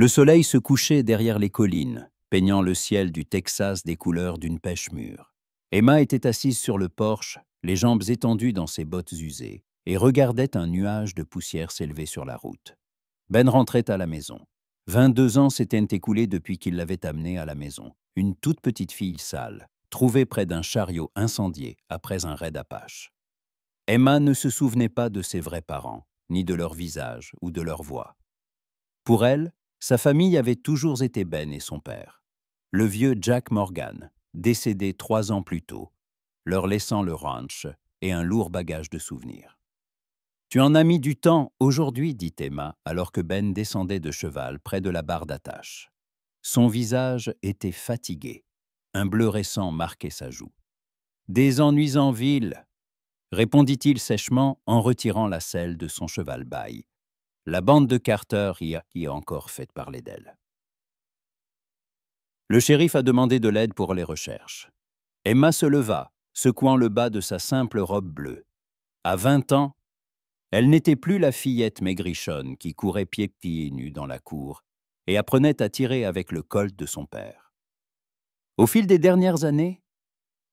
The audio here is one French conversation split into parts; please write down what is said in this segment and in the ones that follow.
Le soleil se couchait derrière les collines, peignant le ciel du Texas des couleurs d'une pêche mûre. Emma était assise sur le porche, les jambes étendues dans ses bottes usées, et regardait un nuage de poussière s'élever sur la route. Ben rentrait à la maison. 22 ans s'étaient écoulés depuis qu'il l'avait amenée à la maison, une toute petite fille sale, trouvée près d'un chariot incendié après un raid Apache. Emma ne se souvenait pas de ses vrais parents, ni de leur visage ou de leur voix. Pour elle, sa famille avait toujours été Ben et son père. Le vieux Jack Morgan, décédé 3 ans plus tôt, leur laissant le ranch et un lourd bagage de souvenirs. « Tu en as mis du temps aujourd'hui, dit Emma, alors que Ben descendait de cheval près de la barre d'attache. Son visage était fatigué. Un bleu récent marquait sa joue. « Des ennuis en ville, répondit-il sèchement en retirant la selle de son cheval baille. La bande de Carter y a encore fait parler d'elle. Le shérif a demandé de l'aide pour les recherches. Emma se leva, secouant le bas de sa simple robe bleue. À 20 ans, elle n'était plus la fillette maigrichonne qui courait pieds nus dans la cour et apprenait à tirer avec le colt de son père. Au fil des dernières années,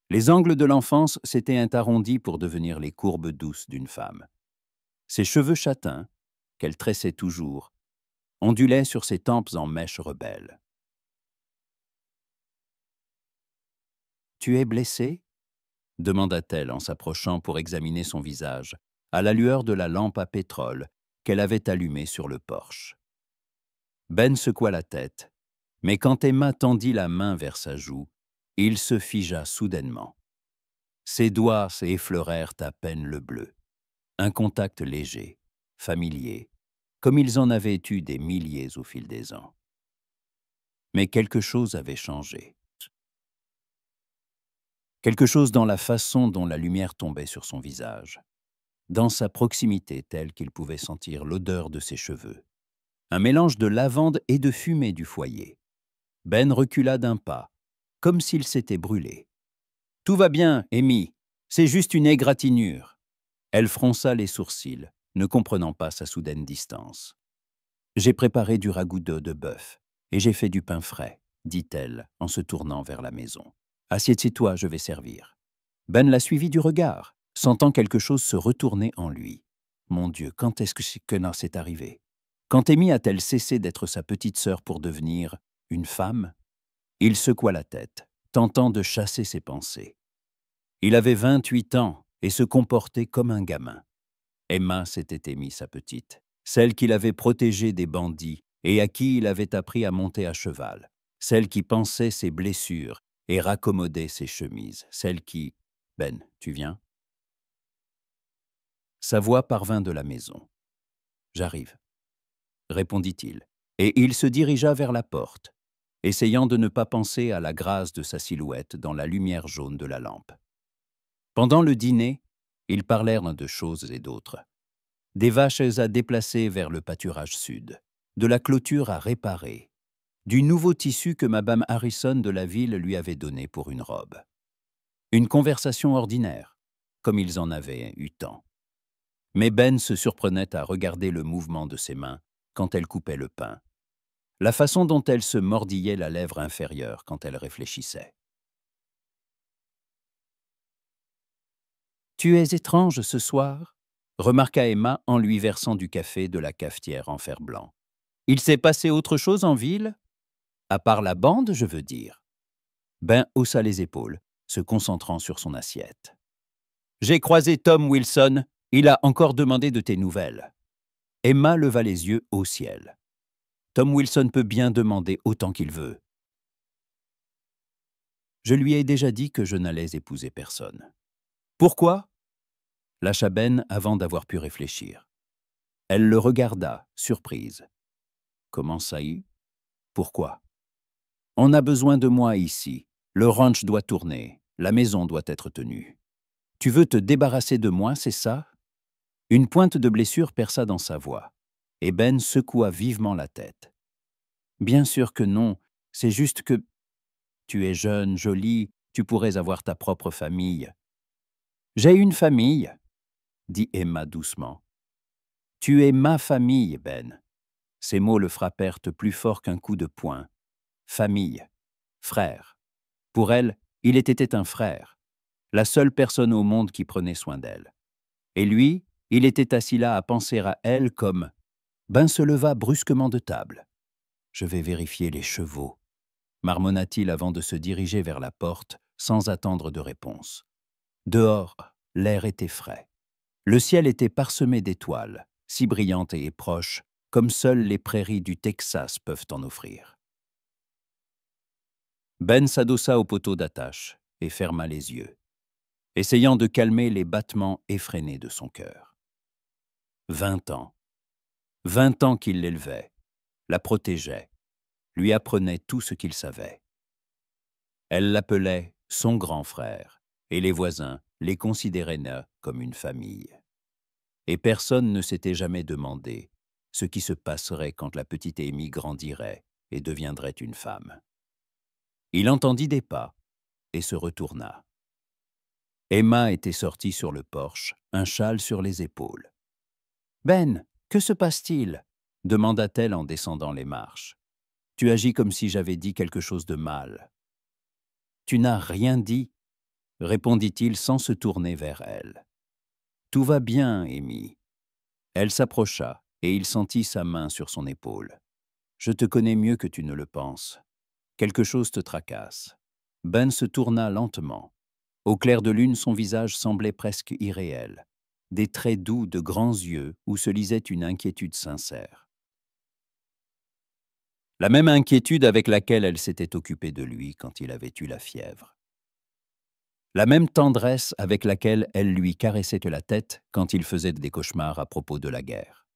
les angles de l'enfance s'étaient arrondis pour devenir les courbes douces d'une femme. Ses cheveux châtains, qu'elle tressait toujours, ondulaient sur ses tempes en mèches rebelles. « Tu es blessé ?» demanda-t-elle en s'approchant pour examiner son visage, à la lueur de la lampe à pétrole qu'elle avait allumée sur le porche. Ben secoua la tête, mais quand Emma tendit la main vers sa joue, il se figea soudainement. Ses doigts effleurèrent à peine le bleu. Un contact léger, familier, comme ils en avaient eu des milliers au fil des ans. Mais quelque chose avait changé. Quelque chose dans la façon dont la lumière tombait sur son visage, dans sa proximité telle qu'il pouvait sentir l'odeur de ses cheveux. Un mélange de lavande et de fumée du foyer. Ben recula d'un pas, comme s'il s'était brûlé. « Tout va bien, Amy, c'est juste une égratignure. » Elle fronça les sourcils, ne comprenant pas sa soudaine distance. « J'ai préparé du ragoût d'œuf de bœuf et j'ai fait du pain frais, » dit-elle en se tournant vers la maison. « Assieds-toi, je vais servir. » Ben la suivit du regard, sentant quelque chose se retourner en lui. Mon Dieu, quand est-ce que c'est arrivé? Quand Amy a-t-elle cessé d'être sa petite sœur pour devenir une femme? Il secoua la tête, tentant de chasser ses pensées. Il avait 28 ans et se comportait comme un gamin. Emma s'était émis sa petite, celle qu'il avait protégée des bandits et à qui il avait appris à monter à cheval, celle qui pansait ses blessures et raccommodait ses chemises, celle qui... « Ben, tu viens ?» Sa voix parvint de la maison. « J'arrive, » répondit-il, et il se dirigea vers la porte, essayant de ne pas penser à la grâce de sa silhouette dans la lumière jaune de la lampe. Pendant le dîner, ils parlèrent de choses et d'autres. Des vaches à déplacer vers le pâturage sud, de la clôture à réparer, du nouveau tissu que Madame Harrison de la ville lui avait donné pour une robe. Une conversation ordinaire, comme ils en avaient eu tant. Mais Ben se surprenait à regarder le mouvement de ses mains quand elle coupait le pain, la façon dont elle se mordillait la lèvre inférieure quand elle réfléchissait. « Tu es étrange ce soir ?» remarqua Emma en lui versant du café de la cafetière en fer blanc. « Il s'est passé autre chose en ville? À part la bande, je veux dire. » Ben haussa les épaules, se concentrant sur son assiette. « J'ai croisé Tom Wilson. Il a encore demandé de tes nouvelles. » Emma leva les yeux au ciel. « Tom Wilson peut bien demander autant qu'il veut. » Je lui ai déjà dit que je n'allais épouser personne. « Pourquoi ?» lâcha Ben avant d'avoir pu réfléchir. Elle le regarda, surprise. « Comment ça y est? Pourquoi? » « On a besoin de moi ici. Le ranch doit tourner. La maison doit être tenue. Tu veux te débarrasser de moi, c'est ça? » Une pointe de blessure perça dans sa voix, et Ben secoua vivement la tête. « Bien sûr que non, c'est juste que... Tu es jeune, jolie, tu pourrais avoir ta propre famille. »« J'ai une famille, » dit Emma doucement. « Tu es ma famille, Ben. Ces mots le frappèrent plus fort qu'un coup de poing. Famille, frère. Pour elle, il était un frère, la seule personne au monde qui prenait soin d'elle. Et lui, il était assis là à penser à elle comme... Ben se leva brusquement de table. « Je vais vérifier les chevaux », marmonna-t-il avant de se diriger vers la porte, sans attendre de réponse. Dehors, l'air était frais. Le ciel était parsemé d'étoiles, si brillantes et proches, comme seules les prairies du Texas peuvent en offrir. Ben s'adossa au poteau d'attache et ferma les yeux, essayant de calmer les battements effrénés de son cœur. 20 ans. 20 ans qu'il l'élevait, la protégeait, lui apprenait tout ce qu'il savait. Elle l'appelait son grand frère, et les voisins les considéraient comme une famille. Et personne ne s'était jamais demandé ce qui se passerait quand la petite Amy grandirait et deviendrait une femme. Il entendit des pas et se retourna. Emma était sortie sur le porche, un châle sur les épaules. « Ben, que se passe-t-il » demanda-t-elle en descendant les marches. « Tu agis comme si j'avais dit quelque chose de mal. »« Tu n'as rien dit » répondit-il sans se tourner vers elle. « Tout va bien, Amy. » Elle s'approcha et il sentit sa main sur son épaule. « Je te connais mieux que tu ne le penses. Quelque chose te tracasse. » Ben se tourna lentement. Au clair de lune, son visage semblait presque irréel. Des traits doux de grands yeux où se lisait une inquiétude sincère. La même inquiétude avec laquelle elle s'était occupée de lui quand il avait eu la fièvre. La même tendresse avec laquelle elle lui caressait la tête quand il faisait des cauchemars à propos de la guerre.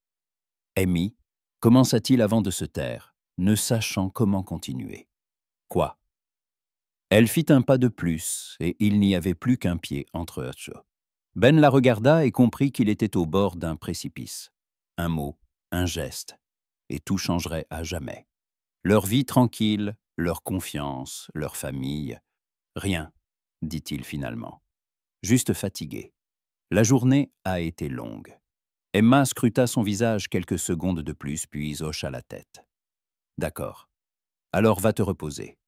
Amy, commença-t-il avant de se taire, ne sachant comment continuer. Quoi? Elle fit un pas de plus, et il n'y avait plus qu'un pied entre eux. Ben la regarda et comprit qu'il était au bord d'un précipice. Un mot, un geste, et tout changerait à jamais. Leur vie tranquille, leur confiance, leur famille. Rien, dit-il finalement. Juste fatigué. La journée a été longue. Emma scruta son visage quelques secondes de plus, puis hocha la tête. D'accord. Alors va te reposer.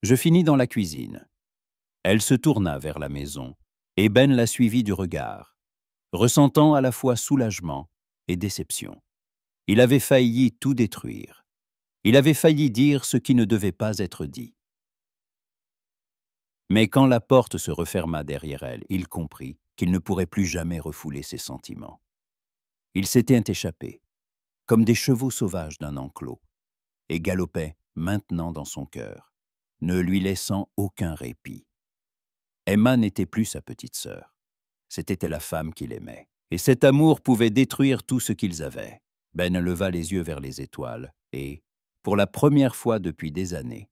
Je finis dans la cuisine. Elle se tourna vers la maison, et Ben la suivit du regard, ressentant à la fois soulagement et déception. Il avait failli tout détruire. Il avait failli dire ce qui ne devait pas être dit. Mais quand la porte se referma derrière elle, il comprit qu'il ne pourrait plus jamais refouler ses sentiments. Ils s'étaient échappés, comme des chevaux sauvages d'un enclos, et galopaient maintenant dans son cœur, ne lui laissant aucun répit. Emma n'était plus sa petite sœur. C'était la femme qu'il aimait. Et cet amour pouvait détruire tout ce qu'ils avaient. Ben leva les yeux vers les étoiles et, pour la première fois depuis des années,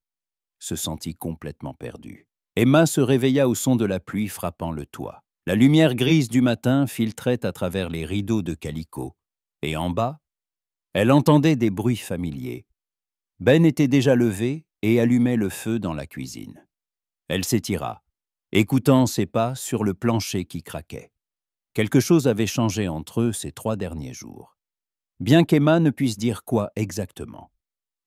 se sentit complètement perdu. Emma se réveilla au son de la pluie frappant le toit. La lumière grise du matin filtrait à travers les rideaux de calicot, et en bas, elle entendait des bruits familiers. Ben était déjà levé et allumait le feu dans la cuisine. Elle s'étira, écoutant ses pas sur le plancher qui craquait. Quelque chose avait changé entre eux ces 3 derniers jours. Bien qu'Emma ne puisse dire quoi exactement.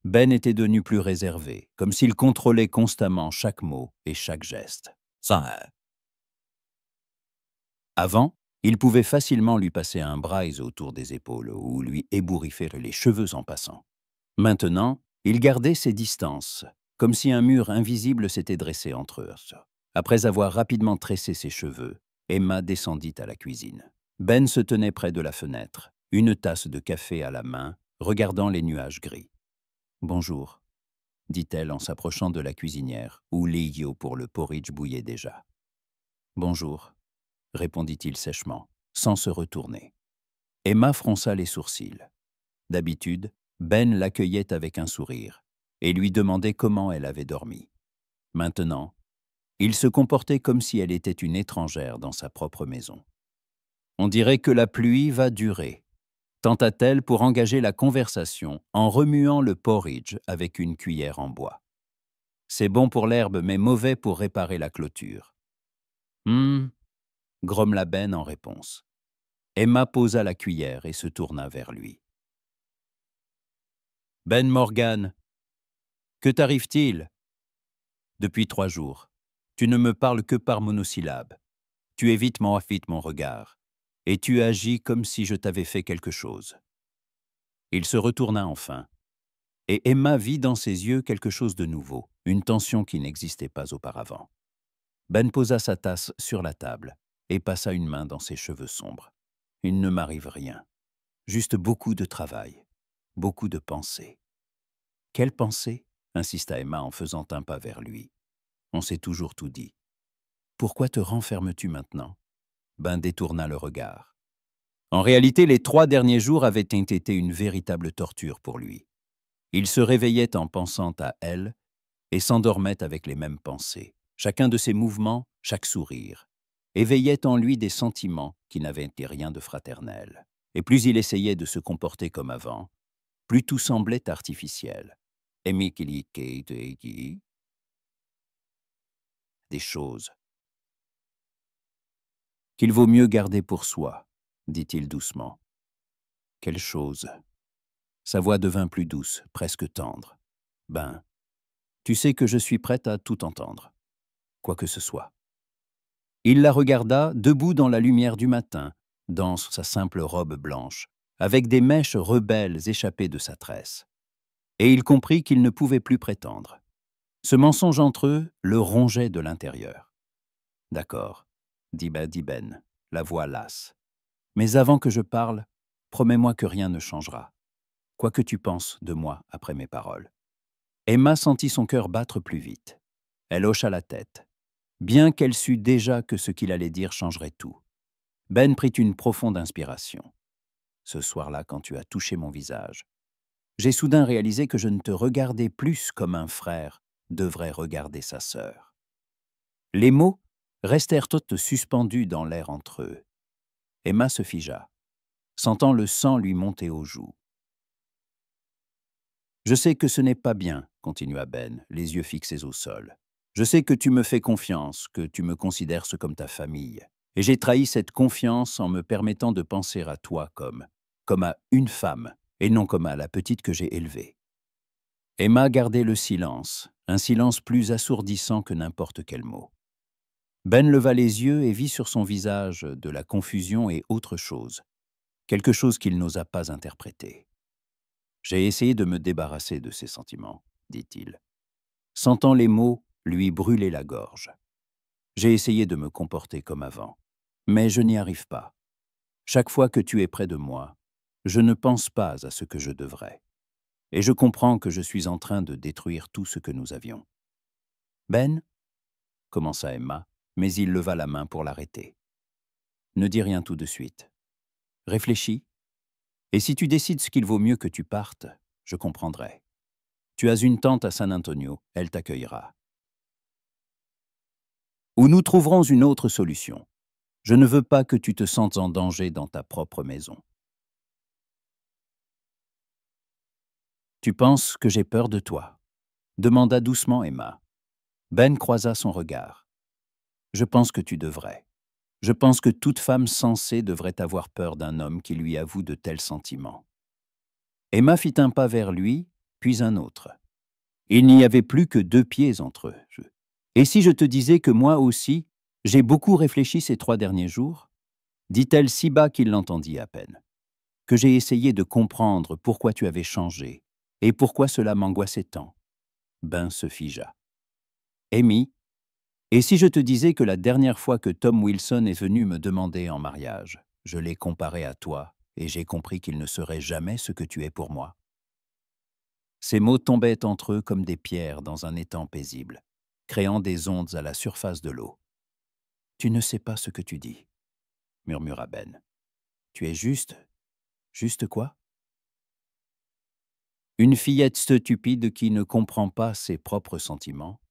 Ben était devenu plus réservé, comme s'il contrôlait constamment chaque mot et chaque geste. Ça. Avant, il pouvait facilement lui passer un braise autour des épaules ou lui ébouriffer les cheveux en passant. Maintenant, il gardait ses distances, comme si un mur invisible s'était dressé entre eux. Après avoir rapidement tressé ses cheveux, Emma descendit à la cuisine. Ben se tenait près de la fenêtre, une tasse de café à la main, regardant les nuages gris. « Bonjour », dit-elle en s'approchant de la cuisinière, où l'eau pour le porridge bouillait déjà. « Bonjour », répondit-il sèchement, sans se retourner. Emma fronça les sourcils. D'habitude, Ben l'accueillait avec un sourire et lui demandait comment elle avait dormi. Maintenant, il se comportait comme si elle était une étrangère dans sa propre maison. « On dirait que la pluie va durer », tenta-t-elle pour engager la conversation en remuant le porridge avec une cuillère en bois. « C'est bon pour l'herbe, mais mauvais pour réparer la clôture. »« grommela Ben en réponse. Emma posa la cuillère et se tourna vers lui. Ben Morgan, que t'arrive-t-il? Depuis 3 jours. Tu ne me parles que par monosyllabes. Tu évites mon regard. Et tu agis comme si je t'avais fait quelque chose. Il se retourna enfin. Et Emma vit dans ses yeux quelque chose de nouveau, une tension qui n'existait pas auparavant. Ben posa sa tasse sur la table et passa une main dans ses cheveux sombres. Il ne m'arrive rien. Juste beaucoup de travail. Beaucoup de pensées. Quelle pensée? Insista Emma en faisant un pas vers lui. On s'est toujours tout dit. Pourquoi te renfermes-tu maintenant? Ben détourna le regard. En réalité, les 3 derniers jours avaient été une véritable torture pour lui. Il se réveillait en pensant à elle et s'endormait avec les mêmes pensées. Chacun de ses mouvements, chaque sourire, éveillait en lui des sentiments qui n'avaient été rien de fraternel. Et plus il essayait de se comporter comme avant, plus tout semblait artificiel. Des choses qu'il vaut mieux garder pour soi, dit-il doucement. Quelle chose? Sa voix devint plus douce, presque tendre. Ben, tu sais que je suis prête à tout entendre, quoi que ce soit. Il la regarda, debout dans la lumière du matin, dans sa simple robe blanche, avec des mèches rebelles échappées de sa tresse. Et il comprit qu'il ne pouvait plus prétendre. Ce mensonge entre eux le rongeait de l'intérieur. D'accord, dit Ben, la voix lasse. Mais avant que je parle, promets-moi que rien ne changera. Quoi que tu penses de moi après mes paroles. Emma sentit son cœur battre plus vite. Elle hocha la tête, bien qu'elle sût déjà que ce qu'il allait dire changerait tout. Ben prit une profonde inspiration. Ce soir-là, quand tu as touché mon visage, j'ai soudain réalisé que je ne te regardais plus comme un frère devrait regarder sa sœur. Les mots restèrent toutes suspendus dans l'air entre eux. Emma se figea, sentant le sang lui monter aux joues. Je sais que ce n'est pas bien, continua Ben, les yeux fixés au sol. Je sais que tu me fais confiance, que tu me considères comme ta famille. Et j'ai trahi cette confiance en me permettant de penser à toi comme à une femme, et non comme à la petite que j'ai élevée. Emma gardait le silence, un silence plus assourdissant que n'importe quel mot. Ben leva les yeux et vit sur son visage de la confusion et autre chose, quelque chose qu'il n'osa pas interpréter. J'ai essayé de me débarrasser de ces sentiments, dit-il, sentant les mots lui brûler la gorge. J'ai essayé de me comporter comme avant, mais je n'y arrive pas. Chaque fois que tu es près de moi, je ne pense pas à ce que je devrais. Et je comprends que je suis en train de détruire tout ce que nous avions. Ben, commença Emma, mais il leva la main pour l'arrêter. Ne dis rien tout de suite. Réfléchis. Et si tu décides ce qu'il vaut mieux que tu partes, je comprendrai. Tu as une tante à San Antonio, elle t'accueillera. Ou nous trouverons une autre solution. Je ne veux pas que tu te sentes en danger dans ta propre maison. Tu penses que j'ai peur de toi? Demanda doucement Emma. Ben croisa son regard. Je pense que tu devrais. Je pense que toute femme sensée devrait avoir peur d'un homme qui lui avoue de tels sentiments. Emma fit un pas vers lui, puis un autre. Il n'y avait plus que 2 pieds entre eux. Et si je te disais que moi aussi, j'ai beaucoup réfléchi ces 3 derniers jours? Dit-elle si bas qu'il l'entendit à peine. Que j'ai essayé de comprendre pourquoi tu avais changé et pourquoi cela m'angoissait tant. Ben se figea. Amy, et si je te disais que la dernière fois que Tom Wilson est venu me demander en mariage, je l'ai comparé à toi et j'ai compris qu'il ne serait jamais ce que tu es pour moi. Ces mots tombaient entre eux comme des pierres dans un étang paisible, créant des ondes à la surface de l'eau. Tu ne sais pas ce que tu dis, murmura Ben. Tu es juste quoi? Une fillette stupide qui ne comprend pas ses propres sentiments.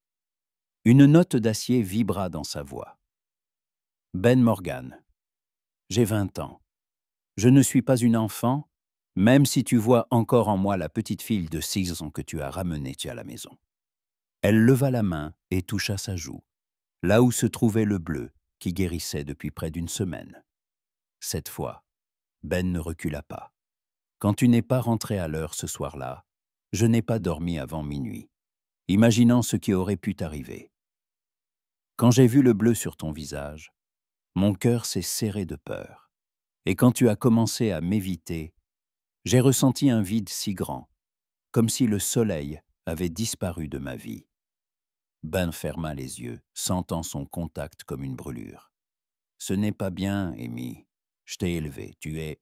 Une note d'acier vibra dans sa voix. Ben Morgan, j'ai 20 ans. Je ne suis pas une enfant, même si tu vois encore en moi la petite fille de 6 ans que tu as ramenée à la maison. Elle leva la main et toucha sa joue, là où se trouvait le bleu qui guérissait depuis près d'1 semaine. Cette fois, Ben ne recula pas. Quand tu n'es pas rentré à l'heure ce soir-là, Je n'ai pas dormi avant minuit, imaginant ce qui aurait pu t'arriver. Quand j'ai vu le bleu sur ton visage, mon cœur s'est serré de peur. Et quand tu as commencé à m'éviter, j'ai ressenti un vide si grand, comme si le soleil avait disparu de ma vie. Ben ferma les yeux, sentant son contact comme une brûlure. Ce n'est pas bien, Amy. Je t'ai élevé, tu es...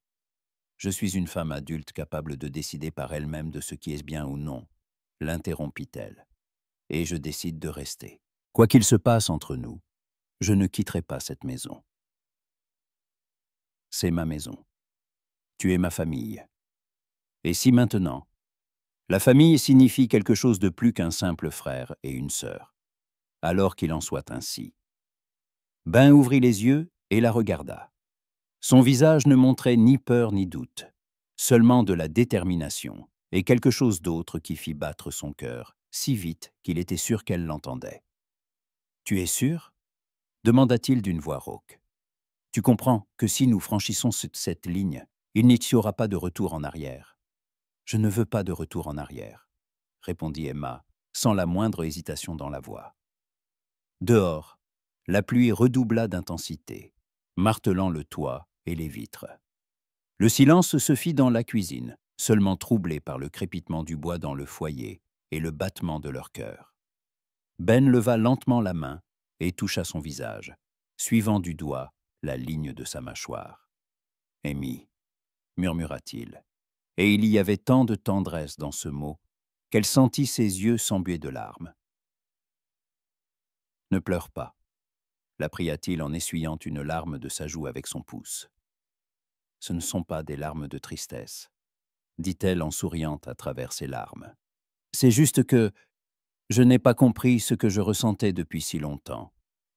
Je suis une femme adulte capable de décider par elle-même de ce qui est bien ou non, l'interrompit-elle. Et je décide de rester. Quoi qu'il se passe entre nous, je ne quitterai pas cette maison. C'est ma maison. Tu es ma famille. Et si maintenant, la famille signifie quelque chose de plus qu'un simple frère et une sœur, alors qu'il en soit ainsi. Ben ouvrit les yeux et la regarda. Son visage ne montrait ni peur ni doute, seulement de la détermination et quelque chose d'autre qui fit battre son cœur, si vite qu'il était sûr qu'elle l'entendait. « Tu es sûr ?» demanda-t-il d'une voix rauque. « Tu comprends que si nous franchissons cette ligne, il n'y aura pas de retour en arrière. » « Je ne veux pas de retour en arrière, » répondit Emma, sans la moindre hésitation dans la voix. Dehors, la pluie redoubla d'intensité, martelant le toit et les vitres. Le silence se fit dans la cuisine, seulement troublé par le crépitement du bois dans le foyer et le battement de leur cœur. Ben leva lentement la main et toucha son visage, suivant du doigt la ligne de sa mâchoire. « Amy, » murmura-t-il, et il y avait tant de tendresse dans ce mot qu'elle sentit ses yeux s'embuer de larmes. « Ne pleure pas, » la pria-t-il en essuyant une larme de sa joue avec son pouce. « Ce ne sont pas des larmes de tristesse, » dit-elle en souriant à travers ses larmes. « C'est juste que je n'ai pas compris ce que je ressentais depuis si longtemps,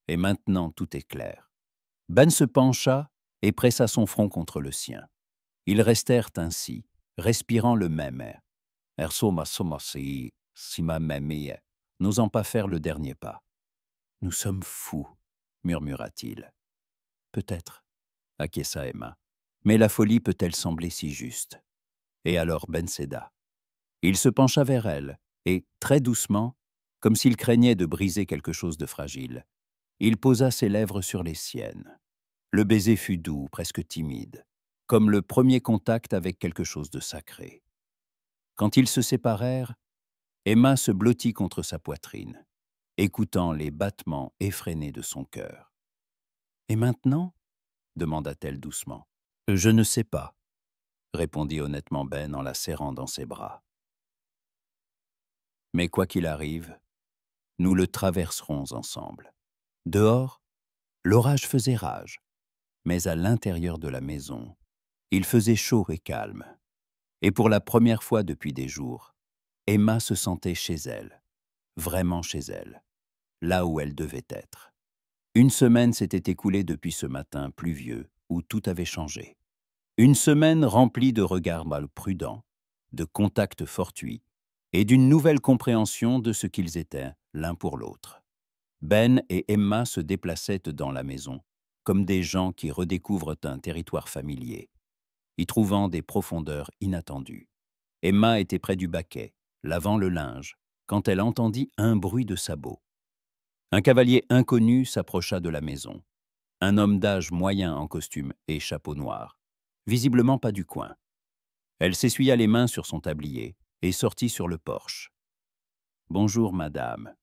et maintenant tout est clair. » Ben se pencha et pressa son front contre le sien. Ils restèrent ainsi, respirant le même air. N'osant pas faire le dernier pas. « Nous sommes fous, » murmura-t-il. « Peut-être, » acquiesça Emma, « mais la folie peut-elle sembler si juste ?» Et alors Ben céda. Il se pencha vers elle, et, très doucement, comme s'il craignait de briser quelque chose de fragile, il posa ses lèvres sur les siennes. Le baiser fut doux, presque timide, comme le premier contact avec quelque chose de sacré. Quand ils se séparèrent, Emma se blottit contre sa poitrine, écoutant les battements effrénés de son cœur. « Et maintenant ?» demanda-t-elle doucement. « Je ne sais pas, » répondit honnêtement Ben en la serrant dans ses bras. « Mais quoi qu'il arrive, nous le traverserons ensemble. » Dehors, l'orage faisait rage, mais à l'intérieur de la maison, il faisait chaud et calme. Et pour la première fois depuis des jours, Emma se sentait chez elle, vraiment chez elle, là où elle devait être. Une semaine s'était écoulée depuis ce matin pluvieux où tout avait changé. Une semaine remplie de regards mal prudents, de contacts fortuits et d'une nouvelle compréhension de ce qu'ils étaient l'un pour l'autre. Ben et Emma se déplaçaient dans la maison, comme des gens qui redécouvrent un territoire familier, y trouvant des profondeurs inattendues. Emma était près du baquet, lavant le linge, quand elle entendit un bruit de sabots. Un cavalier inconnu s'approcha de la maison. Un homme d'âge moyen en costume et chapeau noir, visiblement pas du coin. Elle s'essuya les mains sur son tablier et sortit sur le porche. « Bonjour, madame »,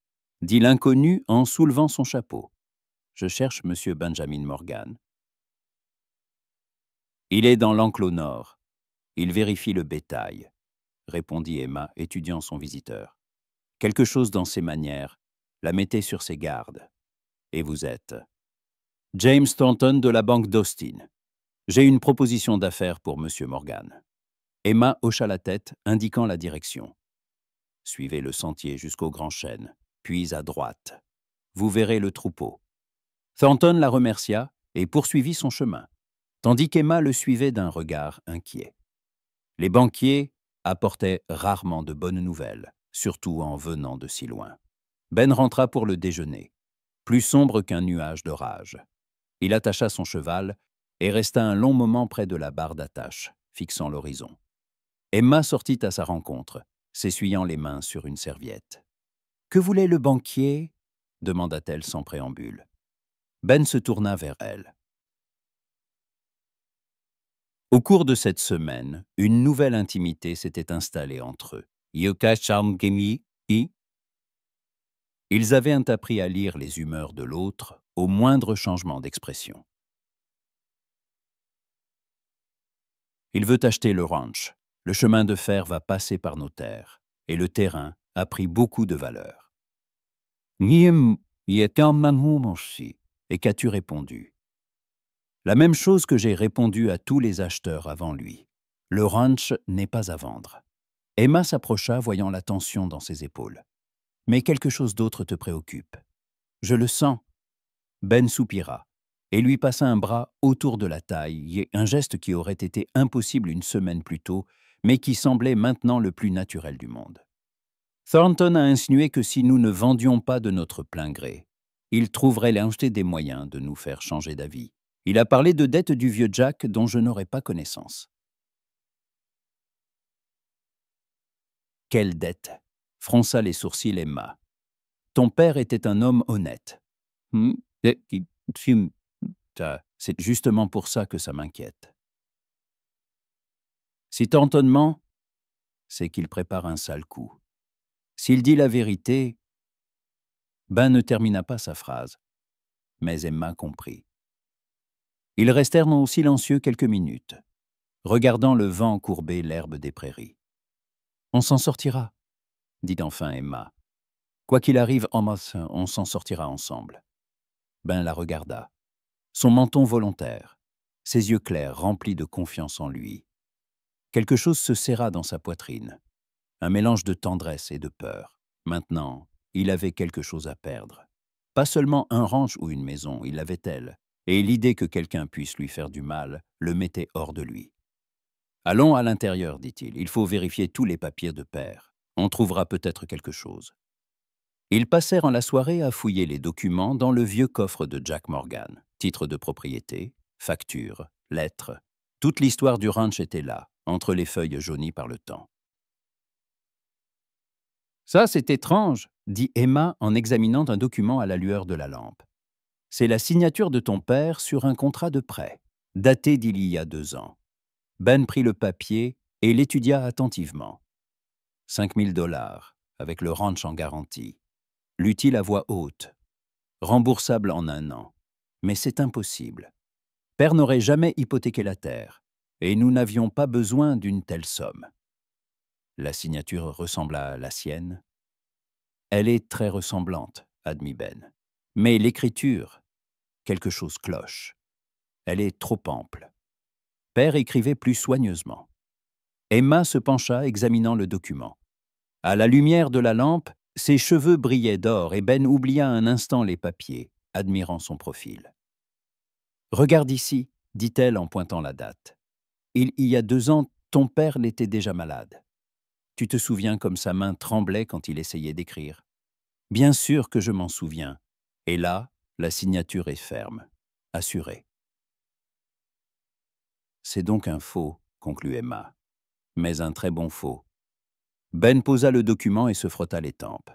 dit l'inconnu en soulevant son chapeau. « Je cherche monsieur Benjamin Morgan. » « Il est dans l'enclos nord. Il vérifie le bétail, » répondit Emma, étudiant son visiteur. Quelque chose dans ses manières la mettait sur ses gardes. « Et vous êtes ?» « James Thornton de la banque d'Austin. J'ai une proposition d'affaires pour monsieur Morgan. » Emma hocha la tête, indiquant la direction. « Suivez le sentier jusqu'au grand chêne, puis à droite. Vous verrez le troupeau. » Thornton la remercia et poursuivit son chemin, tandis qu'Emma le suivait d'un regard inquiet. Les banquiers apportaient rarement de bonnes nouvelles, surtout en venant de si loin. Ben rentra pour le déjeuner, plus sombre qu'un nuage d'orage. Il attacha son cheval et resta un long moment près de la barre d'attache, fixant l'horizon. Emma sortit à sa rencontre, s'essuyant les mains sur une serviette. « Que voulait le banquier » demanda-t-elle sans préambule. Ben se tourna vers elle. Au cours de cette semaine, une nouvelle intimité s'était installée entre eux. Yuka Chamgemi I. Ils avaient appris à lire les humeurs de l'autre au moindre changement d'expression. Il veut acheter le ranch. Le chemin de fer va passer par nos terres, et le terrain a pris beaucoup de valeur. Et qu'as-tu répondu? La même chose que j'ai répondu à tous les acheteurs avant lui. Le ranch n'est pas à vendre. Emma s'approcha, voyant la tension dans ses épaules. Mais quelque chose d'autre te préoccupe. Je le sens. Ben soupira et lui passa un bras autour de la taille, un geste qui aurait été impossible une semaine plus tôt, mais qui semblait maintenant le plus naturel du monde. Thornton a insinué que si nous ne vendions pas de notre plein gré, il trouverait l'injeté des moyens de nous faire changer d'avis. Il a parlé de dettes du vieux Jack dont je n'aurais pas connaissance. Quelle dette? Fronça les sourcils Emma. Ton père était un homme honnête. C'est justement pour ça que ça m'inquiète. Si Thornton ment, c'est qu'il prépare un sale coup. S'il dit la vérité, Ben ne termina pas sa phrase, mais Emma comprit. Ils restèrent silencieux quelques minutes, regardant le vent courber l'herbe des prairies. « On s'en sortira, » dit enfin Emma. « Quoi qu'il arrive, on s'en sortira ensemble. » Ben la regarda, son menton volontaire, ses yeux clairs remplis de confiance en lui. Quelque chose se serra dans sa poitrine, un mélange de tendresse et de peur. Maintenant, il avait quelque chose à perdre. Pas seulement un ranch ou une maison, il l'avait elle, et l'idée que quelqu'un puisse lui faire du mal le mettait hors de lui. « Allons à l'intérieur, dit-il, il faut vérifier tous les papiers de père. On trouvera peut-être quelque chose. » Ils passèrent en la soirée à fouiller les documents dans le vieux coffre de Jack Morgan. Titre de propriété, factures, lettres. Toute l'histoire du ranch était là, entre les feuilles jaunies par le temps. « Ça, c'est étrange, » dit Emma en examinant un document à la lueur de la lampe. « C'est la signature de ton père sur un contrat de prêt, daté d'il y a 2 ans. » Ben prit le papier et l'étudia attentivement. 5 000 $, avec le ranch en garantie. Lut-il à voix haute. Remboursable en 1 an. Mais c'est impossible. Père n'aurait jamais hypothéqué la terre, et nous n'avions pas besoin d'une telle somme. La signature ressembla à la sienne. Elle est très ressemblante, admit Ben. Mais l'écriture, quelque chose cloche. Elle est trop ample. Père écrivait plus soigneusement. Emma se pencha, examinant le document. À la lumière de la lampe, ses cheveux brillaient d'or et Ben oublia un instant les papiers, admirant son profil. « Regarde ici, » dit-elle en pointant la date. « Il y a 2 ans, ton père l'était déjà malade. Tu te souviens comme sa main tremblait quand il essayait d'écrire. Bien sûr que je m'en souviens. Et là, la signature est ferme, assurée. » C'est donc un faux, conclut Emma, mais un très bon faux. Ben posa le document et se frotta les tempes.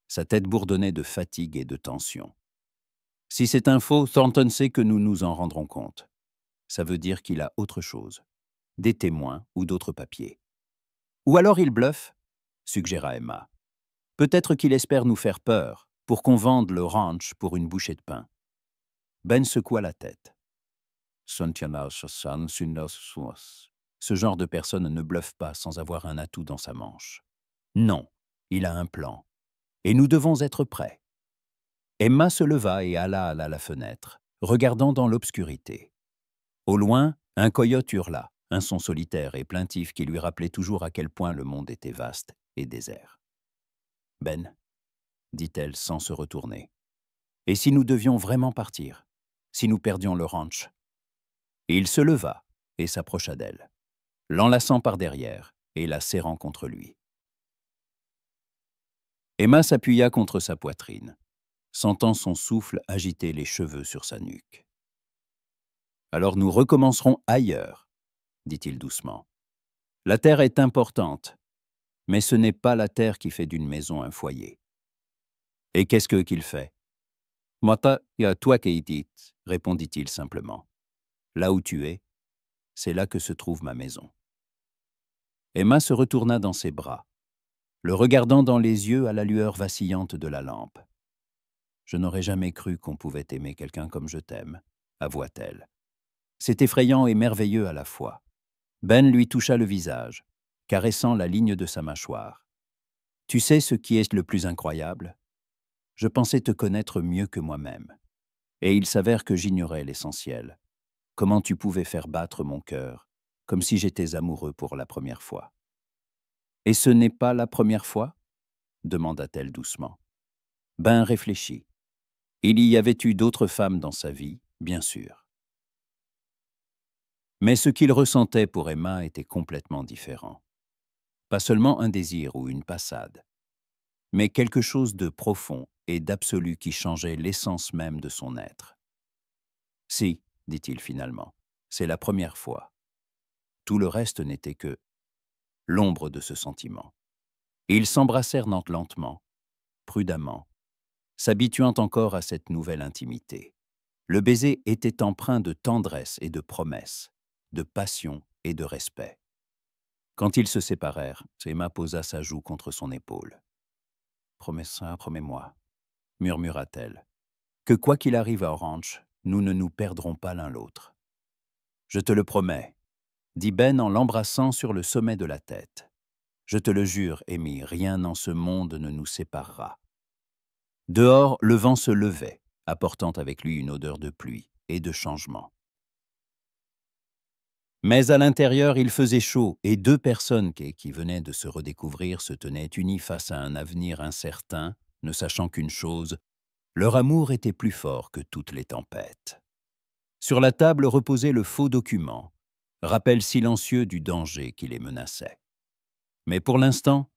Sa tête bourdonnait de fatigue et de tension. Si c'est un faux, Thornton sait que nous nous en rendrons compte. Ça veut dire qu'il a autre chose, des témoins ou d'autres papiers. Ou alors il bluffe, suggéra Emma. Peut-être qu'il espère nous faire peur, pour qu'on vende le ranch pour une bouchée de pain. Ben secoua la tête. Ce genre de personne ne bluffe pas sans avoir un atout dans sa manche. Non, il a un plan. Et nous devons être prêts. Emma se leva et alla à la fenêtre, regardant dans l'obscurité. Au loin, un coyote hurla, un son solitaire et plaintif qui lui rappelait toujours à quel point le monde était vaste et désert. « Ben, » dit-elle sans se retourner, « et si nous devions vraiment partir, si nous perdions le ranch ?» Et il se leva et s'approcha d'elle, l'enlaçant par derrière et la serrant contre lui. Emma s'appuya contre sa poitrine, sentant son souffle agiter les cheveux sur sa nuque. « Alors nous recommencerons ailleurs, » dit-il doucement. « La terre est importante, Mais ce n'est pas la terre qui fait d'une maison un foyer. Et qu'est-ce qu'il fait? Mata ya toi dit, répondit-il simplement. Là où tu es, c'est là que se trouve ma maison. Emma se retourna dans ses bras, le regardant dans les yeux à la lueur vacillante de la lampe. Je n'aurais jamais cru qu'on pouvait aimer quelqu'un comme je t'aime, avoua-t-elle. C'est effrayant et merveilleux à la fois. Ben lui toucha le visage, caressant la ligne de sa mâchoire. Tu sais ce qui est le plus incroyable? Je pensais te connaître mieux que moi-même. Et il s'avère que j'ignorais l'essentiel. Comment tu pouvais faire battre mon cœur, comme si j'étais amoureux pour la première fois. Et ce n'est pas la première fois? Demanda-t-elle doucement. Ben réfléchit. Il y avait eu d'autres femmes dans sa vie, bien sûr. Mais ce qu'il ressentait pour Emma était complètement différent. Pas seulement un désir ou une passade, mais quelque chose de profond et d'absolu qui changeait l'essence même de son être. Si, dit-il finalement, c'est la première fois. Tout le reste n'était que l'ombre de ce sentiment. Et ils s'embrassèrent lentement, prudemment, s'habituant encore à cette nouvelle intimité. Le baiser était empreint de tendresse et de promesse, de passion et de respect. Quand ils se séparèrent, Emma posa sa joue contre son épaule. « Promets ça, promets-moi », murmura-t-elle, « que quoi qu'il arrive à Orange, nous ne nous perdrons pas l'un l'autre. »« Je te le promets, » dit Ben en l'embrassant sur le sommet de la tête. « Je te le jure, Amy, rien en ce monde ne nous séparera. » Dehors, le vent se levait, apportant avec lui une odeur de pluie et de changement. Mais à l'intérieur, il faisait chaud et deux personnes qui venaient de se redécouvrir se tenaient unies face à un avenir incertain, ne sachant qu'une chose, leur amour était plus fort que toutes les tempêtes. Sur la table reposait le faux document, rappel silencieux du danger qui les menaçait. Mais pour l'instant,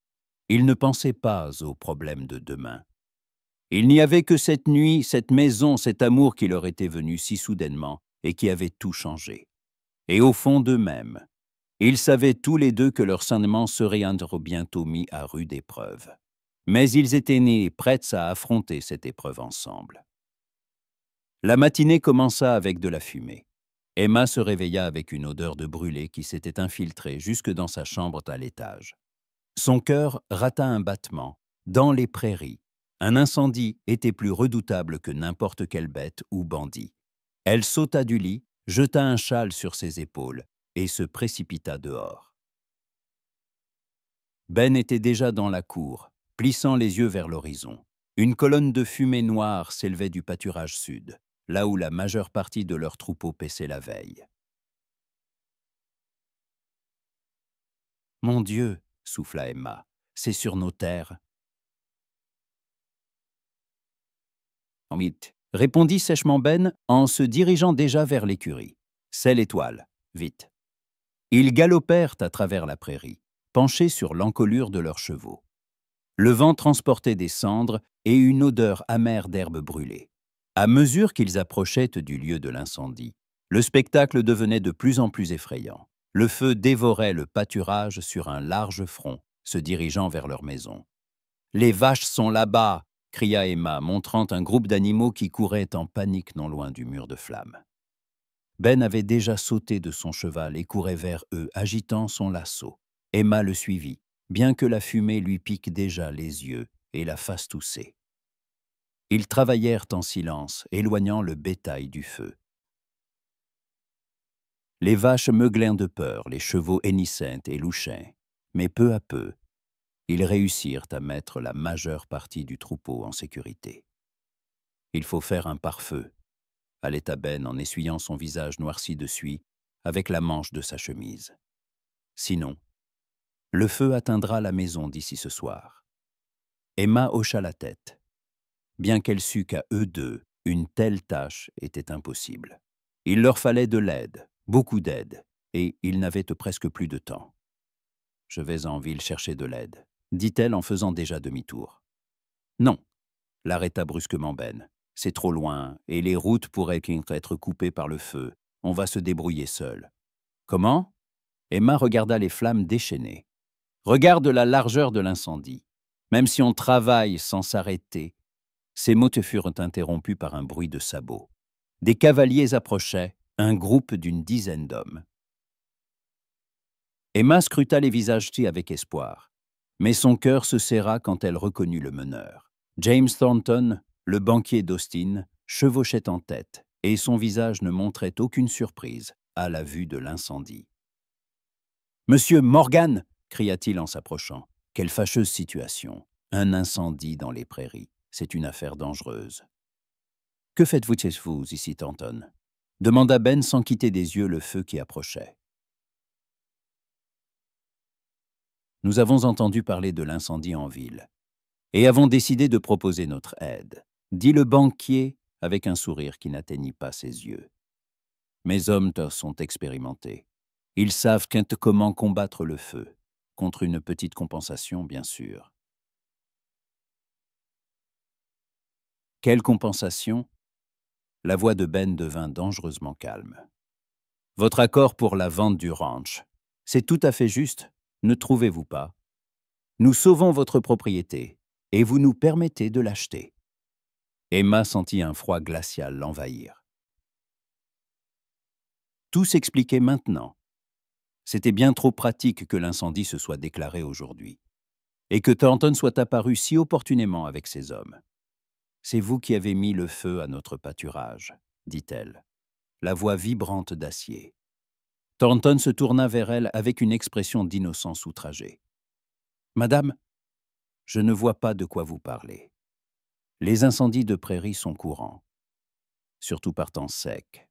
ils ne pensaient pas aux problèmes de demain. Il n'y avait que cette nuit, cette maison, cet amour qui leur était venu si soudainement et qui avait tout changé. Et au fond d'eux-mêmes, ils savaient tous les deux que leur sentiment serait bientôt mis à rude épreuve. Mais ils étaient nés prêts à affronter cette épreuve ensemble. La matinée commença avec de la fumée. Emma se réveilla avec une odeur de brûlé qui s'était infiltrée jusque dans sa chambre à l'étage. Son cœur rata un battement. Dans les prairies, un incendie était plus redoutable que n'importe quelle bête ou bandit. Elle sauta du lit, jeta un châle sur ses épaules et se précipita dehors. Ben était déjà dans la cour, plissant les yeux vers l'horizon. Une colonne de fumée noire s'élevait du pâturage sud, là où la majeure partie de leur troupeau paissait la veille. « Mon Dieu !» souffla Emma, « c'est sur nos terres. » « Vite !» répondit sèchement Ben en se dirigeant déjà vers l'écurie. « C'est l'étoile, vite !» Ils galopèrent à travers la prairie, penchés sur l'encolure de leurs chevaux. Le vent transportait des cendres et une odeur amère d'herbe brûlée. À mesure qu'ils approchaient du lieu de l'incendie, le spectacle devenait de plus en plus effrayant. Le feu dévorait le pâturage sur un large front, se dirigeant vers leur maison. « Les vaches sont là-bas !» cria Emma, montrant un groupe d'animaux qui couraient en panique non loin du mur de flammes. Ben avait déjà sauté de son cheval et courait vers eux, agitant son lasso. Emma le suivit, bien que la fumée lui pique déjà les yeux et la fasse tousser. Ils travaillèrent en silence, éloignant le bétail du feu. Les vaches meuglaient de peur, les chevaux hennissaient et louchaient, mais peu à peu, ils réussirent à mettre la majeure partie du troupeau en sécurité. « Il faut faire un pare-feu », allait Ben en essuyant son visage noirci de suie avec la manche de sa chemise. « Sinon, le feu atteindra la maison d'ici ce soir. » Emma hocha la tête, bien qu'elle sût qu'à eux deux, une telle tâche était impossible. Il leur fallait de l'aide, beaucoup d'aide, et ils n'avaient presque plus de temps. « Je vais en ville chercher de l'aide, » dit-elle en faisant déjà demi-tour. « Non, » l'arrêta brusquement Ben. « C'est trop loin, et les routes pourraient être coupées par le feu. On va se débrouiller seul. »« Comment ?» Emma regarda les flammes déchaînées. Regarde la largeur de l'incendie. Même si on travaille sans s'arrêter, » ces mots te furent interrompus par un bruit de sabots. Des cavaliers approchaient, un groupe d'une dizaine d'hommes. Emma scruta les visages avec espoir, mais son cœur se serra quand elle reconnut le meneur. James Thornton, le banquier d'Austin, chevauchait en tête, et son visage ne montrait aucune surprise à la vue de l'incendie. « Monsieur Morgan !» cria-t-il en s'approchant. « Quelle fâcheuse situation! Un incendie dans les prairies, c'est une affaire dangereuse. »« Que faites-vous ici, Thornton ?» demanda Ben sans quitter des yeux le feu qui approchait. « Nous avons entendu parler de l'incendie en ville et avons décidé de proposer notre aide, » dit le banquier avec un sourire qui n'atteignit pas ses yeux. « Mes hommes sont expérimentés. Ils savent comment combattre le feu, contre une petite compensation, bien sûr. » « Quelle compensation ?» La voix de Ben devint dangereusement calme. « Votre accord pour la vente du ranch. C'est tout à fait juste, ne trouvez-vous pas? Nous sauvons votre propriété, et vous nous permettez de l'acheter. » Emma sentit un froid glacial l'envahir. Tout s'expliquait maintenant. C'était bien trop pratique que l'incendie se soit déclaré aujourd'hui, et que Thornton soit apparu si opportunément avec ses hommes. « C'est vous qui avez mis le feu à notre pâturage, » dit-elle, la voix vibrante d'acier. Thornton se tourna vers elle avec une expression d'innocence outragée. « Madame, je ne vois pas de quoi vous parlez. Les incendies de prairie sont courants, surtout par temps sec. »«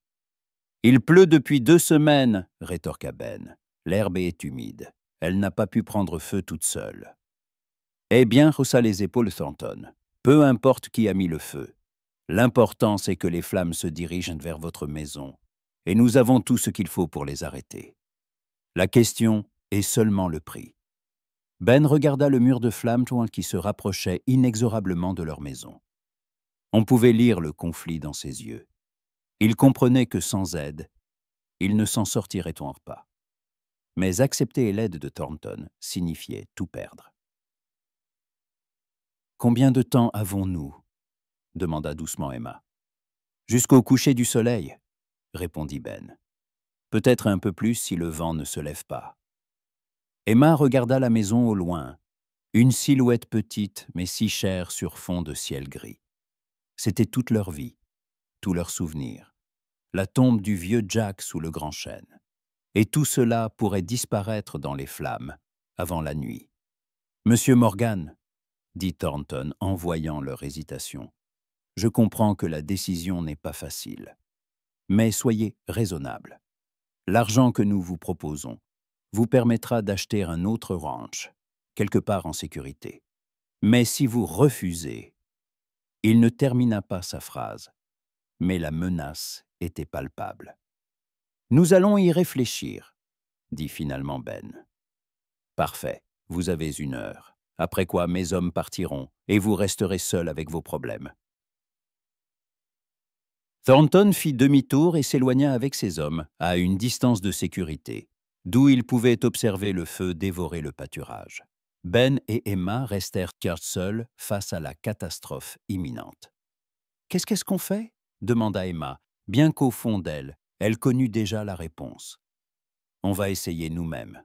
Il pleut depuis 2 semaines, » rétorqua Ben. « L'herbe est humide. Elle n'a pas pu prendre feu toute seule. »« Eh bien, » haussa les épaules Thornton, « peu importe qui a mis le feu. L'important, c'est que les flammes se dirigent vers votre maison, et nous avons tout ce qu'il faut pour les arrêter. La question est seulement le prix. » Ben regarda le mur de flammes qui se rapprochait inexorablement de leur maison. On pouvait lire le conflit dans ses yeux. Il comprenait que sans aide, il ne s'en sortirait pas. Mais accepter l'aide de Thornton signifiait tout perdre. « Combien de temps avons-nous » demanda doucement Emma. « Jusqu'au coucher du soleil, » répondit Ben. « Peut-être un peu plus si le vent ne se lève pas. » Emma regarda la maison au loin, une silhouette petite mais si chère sur fond de ciel gris. C'était toute leur vie, tous leurs souvenirs, la tombe du vieux Jack sous le grand chêne. Et tout cela pourrait disparaître dans les flammes avant la nuit. « Monsieur Morgan, » dit Thornton en voyant leur hésitation, « je comprends que la décision n'est pas facile. Mais soyez raisonnable. L'argent que nous vous proposons vous permettra d'acheter un autre ranch, quelque part en sécurité. Mais si vous refusez... » Il ne termina pas sa phrase, mais la menace était palpable. « Nous allons y réfléchir, » dit finalement Ben. « Parfait, vous avez 1 heure, après quoi mes hommes partiront et vous resterez seul avec vos problèmes. » Thornton fit demi-tour et s'éloigna avec ses hommes à une distance de sécurité, d'où ils pouvaient observer le feu dévorer le pâturage. Ben et Emma restèrent seuls face à la catastrophe imminente. « Qu'est-ce qu'on fait ?» demanda Emma, bien qu'au fond d'elle, elle connut déjà la réponse. « On va essayer nous-mêmes, »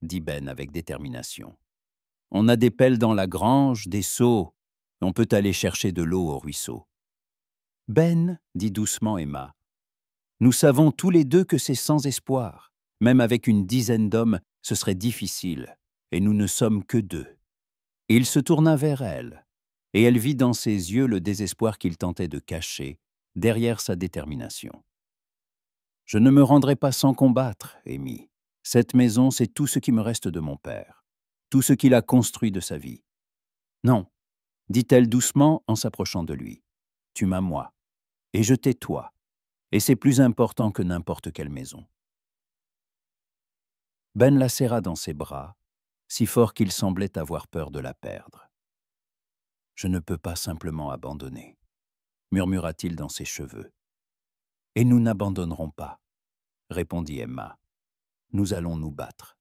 dit Ben avec détermination. « On a des pelles dans la grange, des seaux. On peut aller chercher de l'eau au ruisseau. »« Ben, » dit doucement Emma, « nous savons tous les deux que c'est sans espoir. Même avec une dizaine d'hommes, ce serait difficile, et nous ne sommes que 2. » Il se tourna vers elle, et elle vit dans ses yeux le désespoir qu'il tentait de cacher derrière sa détermination. « Je ne me rendrai pas sans combattre, Amy. Cette maison, c'est tout ce qui me reste de mon père, tout ce qu'il a construit de sa vie. »« Non, » dit-elle doucement en s'approchant de lui. « Tu m'as moi, et je t'ai toi, et c'est plus important que n'importe quelle maison. » Ben la serra dans ses bras, si fort qu'il semblait avoir peur de la perdre. « Je ne peux pas simplement abandonner, » murmura-t-il dans ses cheveux. « Et nous n'abandonnerons pas, » répondit Emma. « Nous allons nous battre.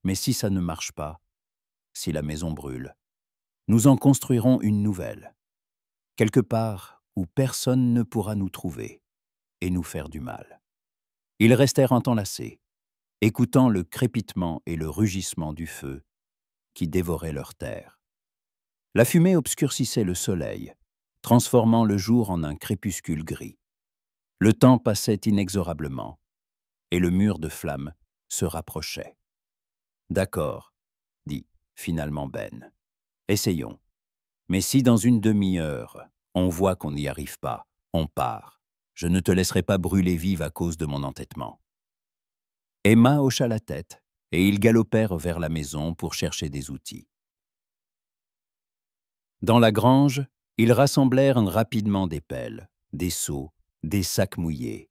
Mais si ça ne marche pas, si la maison brûle, nous en construirons une nouvelle, quelque part où personne ne pourra nous trouver et nous faire du mal. » Ils restèrent enlacés, écoutant le crépitement et le rugissement du feu qui dévorait leur terre. La fumée obscurcissait le soleil, transformant le jour en un crépuscule gris. Le temps passait inexorablement, et le mur de flammes se rapprochait. « D'accord, » dit finalement Ben. « Essayons. Mais si dans une demi-heure, on voit qu'on n'y arrive pas, on part. Je ne te laisserai pas brûler vive à cause de mon entêtement. » Emma hocha la tête, et ils galopèrent vers la maison pour chercher des outils. Dans la grange, ils rassemblèrent rapidement des pelles, des seaux, des sacs mouillés,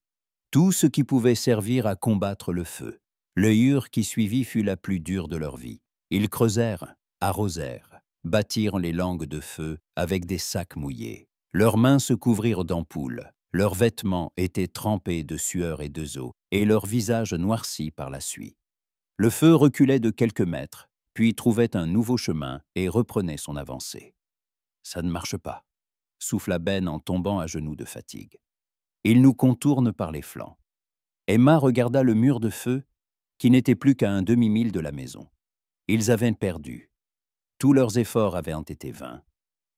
tout ce qui pouvait servir à combattre le feu. L'heure qui suivit fut la plus dure de leur vie. Ils creusèrent, arrosèrent, bâtirent les langues de feu avec des sacs mouillés. Leurs mains se couvrirent d'ampoules, leurs vêtements étaient trempés de sueur et de eau, et leurs visages noircis par la suie. Le feu reculait de quelques mètres, puis trouvait un nouveau chemin et reprenait son avancée. « Ça ne marche pas », souffla Ben en tombant à genoux de fatigue. « Il nous contourne par les flancs. » Emma regarda le mur de feu qui n'était plus qu'à un demi-mille de la maison. Ils avaient perdu. Tous leurs efforts avaient été vains.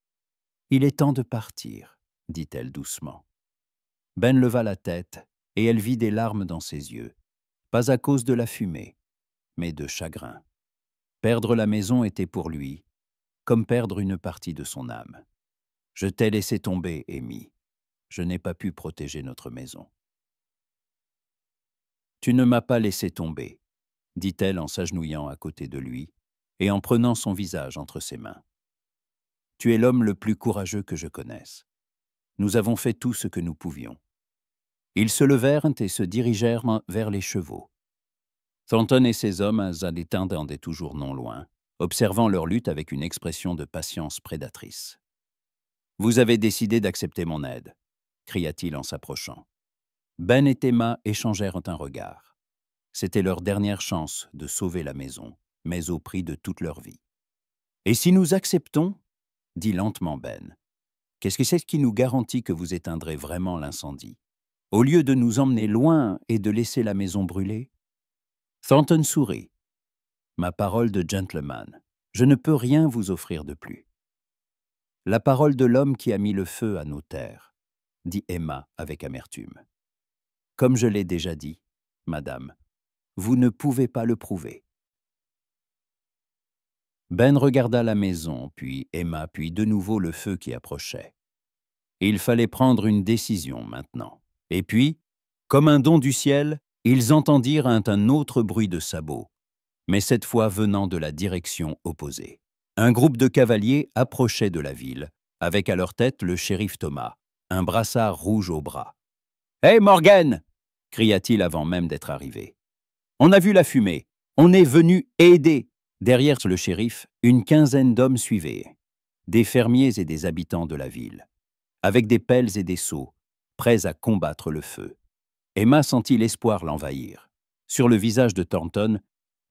« Il est temps de partir, » dit-elle doucement. Ben leva la tête et elle vit des larmes dans ses yeux, pas à cause de la fumée, mais de chagrin. Perdre la maison était pour lui comme perdre une partie de son âme. « Je t'ai laissé tomber, Amy. Je n'ai pas pu protéger notre maison. »« Tu ne m'as pas laissé tomber, » dit-elle en s'agenouillant à côté de lui et en prenant son visage entre ses mains. « Tu es l'homme le plus courageux que je connaisse. Nous avons fait tout ce que nous pouvions. » Ils se levèrent et se dirigèrent vers les chevaux. Thornton et ses hommes attendaient toujours non loin, observant leur lutte avec une expression de patience prédatrice. « Vous avez décidé d'accepter mon aide, » cria-t-il en s'approchant. Ben et Emma échangèrent un regard. C'était leur dernière chance de sauver la maison, mais au prix de toute leur vie. « Et si nous acceptons ?» dit lentement Ben. « Qu'est-ce que c'est qui nous garantit que vous éteindrez vraiment l'incendie, au lieu de nous emmener loin et de laisser la maison brûler ?» Thornton sourit. « Ma parole de gentleman, je ne peux rien vous offrir de plus. »« La parole de l'homme qui a mis le feu à nos terres, » dit Emma avec amertume. « Comme je l'ai déjà dit, madame, vous ne pouvez pas le prouver. » Ben regarda la maison, puis Emma, puis de nouveau le feu qui approchait. Il fallait prendre une décision maintenant. Et puis, comme un don du ciel, ils entendirent un autre bruit de sabots, mais cette fois venant de la direction opposée. Un groupe de cavaliers approchait de la ville, avec à leur tête le shérif Thomas, un brassard rouge au bras. « Hé, Morgan !» cria-t-il avant même d'être arrivé. « On a vu la fumée. On est venu aider. » Derrière le shérif, une quinzaine d'hommes suivaient, des fermiers et des habitants de la ville, avec des pelles et des seaux, prêts à combattre le feu. Emma sentit l'espoir l'envahir. Sur le visage de Thornton,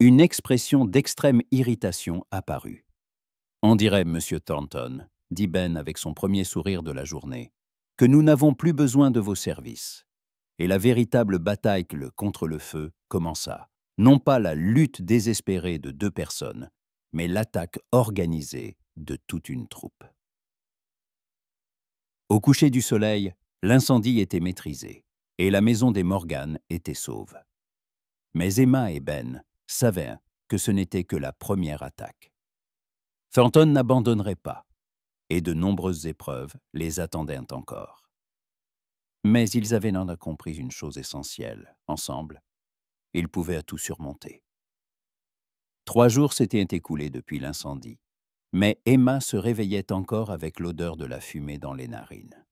une expression d'extrême irritation apparut. « On dirait, monsieur Thornton, » dit Ben avec son premier sourire de la journée, « que nous n'avons plus besoin de vos services. » Et la véritable bataille contre le feu commença. Non pas la lutte désespérée de deux personnes, mais l'attaque organisée de toute une troupe. Au coucher du soleil, l'incendie était maîtrisé, et la maison des Morgan était sauve. Mais Emma et Ben savaient que ce n'était que la première attaque. Thornton n'abandonnerait pas, et de nombreuses épreuves les attendaient encore. Mais ils avaient compris une chose essentielle. Ensemble, ils pouvaient tout surmonter. 3 jours s'étaient écoulés depuis l'incendie, mais Emma se réveillait encore avec l'odeur de la fumée dans les narines.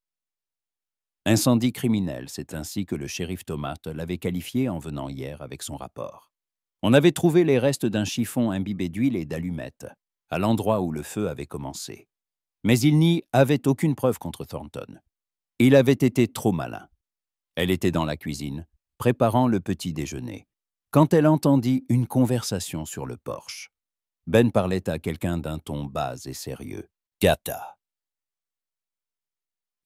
Incendie criminel, c'est ainsi que le shérif Thomas l'avait qualifié en venant hier avec son rapport. On avait trouvé les restes d'un chiffon imbibé d'huile et d'allumettes, à l'endroit où le feu avait commencé. Mais il n'y avait aucune preuve contre Thornton. Il avait été trop malin. Elle était dans la cuisine, préparant le petit déjeuner, quand elle entendit une conversation sur le porche. Ben parlait à quelqu'un d'un ton bas et sérieux. « Gata !»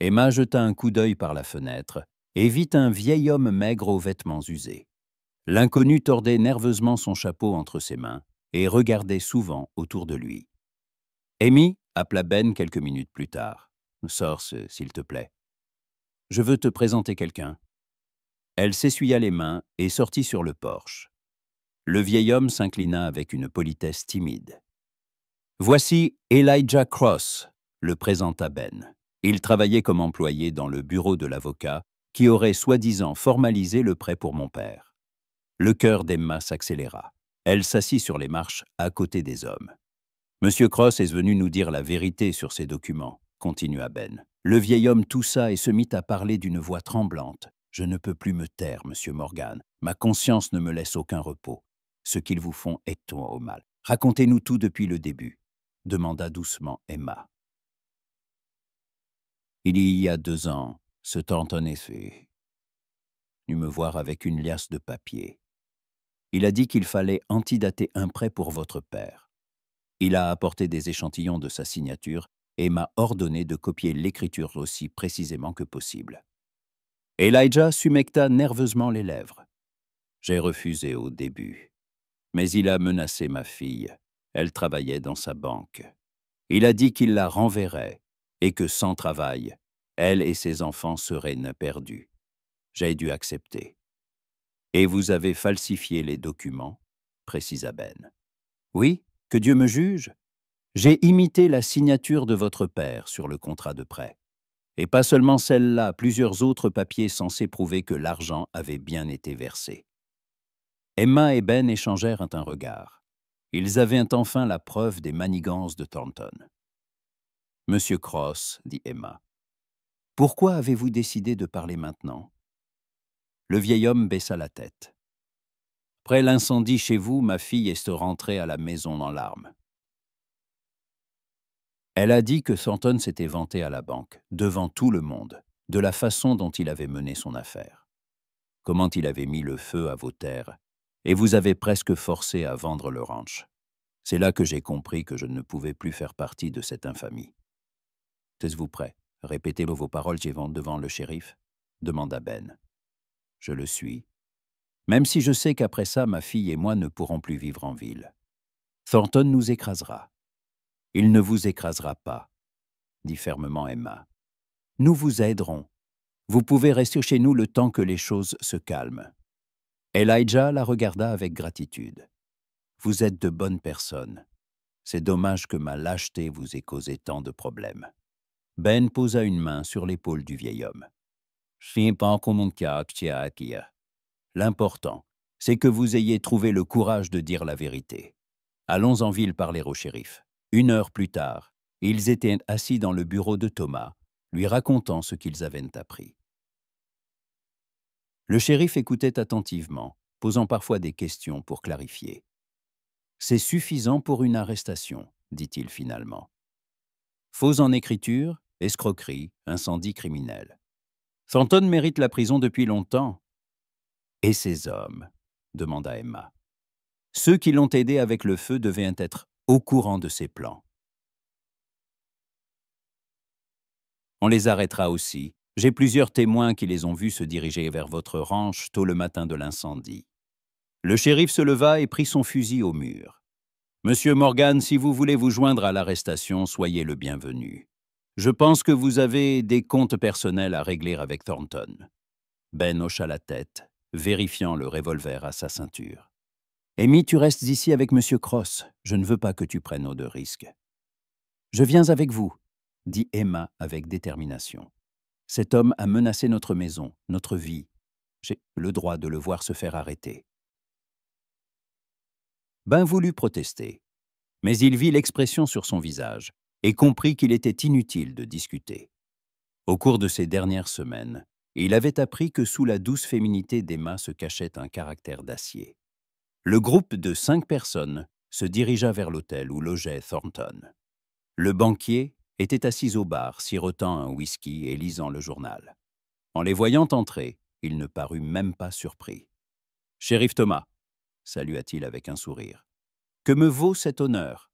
Emma jeta un coup d'œil par la fenêtre et vit un vieil homme maigre aux vêtements usés. L'inconnu tordait nerveusement son chapeau entre ses mains et regardait souvent autour de lui. « Amy » appela Ben quelques minutes plus tard. « Sors, s'il te plaît. Je veux te présenter quelqu'un. » Elle s'essuya les mains et sortit sur le porche. Le vieil homme s'inclina avec une politesse timide. « Voici Elijah Cross », le présenta Ben. Il travaillait comme employé dans le bureau de l'avocat qui aurait soi-disant formalisé le prêt pour mon père. Le cœur d'Emma s'accéléra. Elle s'assit sur les marches à côté des hommes. « Monsieur Cross est venu nous dire la vérité sur ces documents », continua Ben. Le vieil homme toussa et se mit à parler d'une voix tremblante. « Je ne peux plus me taire, monsieur Morgan. Ma conscience ne me laisse aucun repos. Ce qu'ils vous font est tout au mal. Racontez-nous tout depuis le début », demanda doucement Emma. « Il y a 2 ans, ce Thornton est venu me voir avec une liasse de papier. Il a dit qu'il fallait antidater un prêt pour votre père. Il a apporté des échantillons de sa signature et m'a ordonné de copier l'écriture aussi précisément que possible. » Elijah s'humecta nerveusement les lèvres. « J'ai refusé au début. Mais il a menacé ma fille. Elle travaillait dans sa banque. Il a dit qu'il la renverrait et que sans travail, elle et ses enfants seraient perdus. J'ai dû accepter. »« Et vous avez falsifié les documents ?» précisa Ben. « Oui, que Dieu me juge. J'ai imité la signature de votre père sur le contrat de prêt. Et pas seulement celle-là, plusieurs autres papiers censés prouver que l'argent avait bien été versé. » Emma et Ben échangèrent un regard. Ils avaient enfin la preuve des manigances de Thornton. « Monsieur Cross, » dit Emma, « pourquoi avez-vous décidé de parler maintenant ?» Le vieil homme baissa la tête. « Après l'incendie chez vous, ma fille est rentrée à la maison en larmes. Elle a dit que Thornton s'était vanté à la banque, devant tout le monde, de la façon dont il avait mené son affaire. Comment il avait mis le feu à vos terres, et vous avez presque forcé à vendre le ranch. C'est là que j'ai compris que je ne pouvais plus faire partie de cette infamie. »« Êtes-vous prêt? Répétez vos paroles devant le shérif ?» demanda Ben. « Je le suis. Même si je sais qu'après ça, ma fille et moi ne pourrons plus vivre en ville. Thornton nous écrasera. »« Il ne vous écrasera pas, » dit fermement Emma. « Nous vous aiderons. Vous pouvez rester chez nous le temps que les choses se calment. » Elijah la regarda avec gratitude. « Vous êtes de bonnes personnes. C'est dommage que ma lâcheté vous ait causé tant de problèmes. » Ben posa une main sur l'épaule du vieil homme. « L'important, c'est que vous ayez trouvé le courage de dire la vérité. Allons en ville parler au shérif. » 1 heure plus tard, ils étaient assis dans le bureau de Thomas, lui racontant ce qu'ils avaient appris. Le shérif écoutait attentivement, posant parfois des questions pour clarifier. « C'est suffisant pour une arrestation, » dit-il finalement. « Faux en écriture, escroquerie, incendie criminel. Thornton mérite la prison depuis longtemps. »« Et ces hommes ?» demanda Emma. « Ceux qui l'ont aidé avec le feu devaient être au courant de ses plans. »« On les arrêtera aussi. J'ai plusieurs témoins qui les ont vus se diriger vers votre ranch tôt le matin de l'incendie. » Le shérif se leva et prit son fusil au mur. « Monsieur Morgan, si vous voulez vous joindre à l'arrestation, soyez le bienvenu. Je pense que vous avez des comptes personnels à régler avec Thornton. » Ben hocha la tête, vérifiant le revolver à sa ceinture. « Amy, tu restes ici avec Monsieur Cross. Je ne veux pas que tu prennes de risques. »« Je viens avec vous, » dit Emma avec détermination. « Cet homme a menacé notre maison, notre vie. J'ai le droit de le voir se faire arrêter. » Ben voulut protester, mais il vit l'expression sur son visage et comprit qu'il était inutile de discuter. Au cours de ces dernières semaines, il avait appris que sous la douce féminité d'Emma se cachait un caractère d'acier. Le groupe de 5 personnes se dirigea vers l'hôtel où logeait Thornton. Le banquier était assis au bar, sirotant un whisky et lisant le journal. En les voyant entrer, il ne parut même pas surpris. « Shérif Thomas », salua-t-il avec un sourire. Que me vaut cet honneur?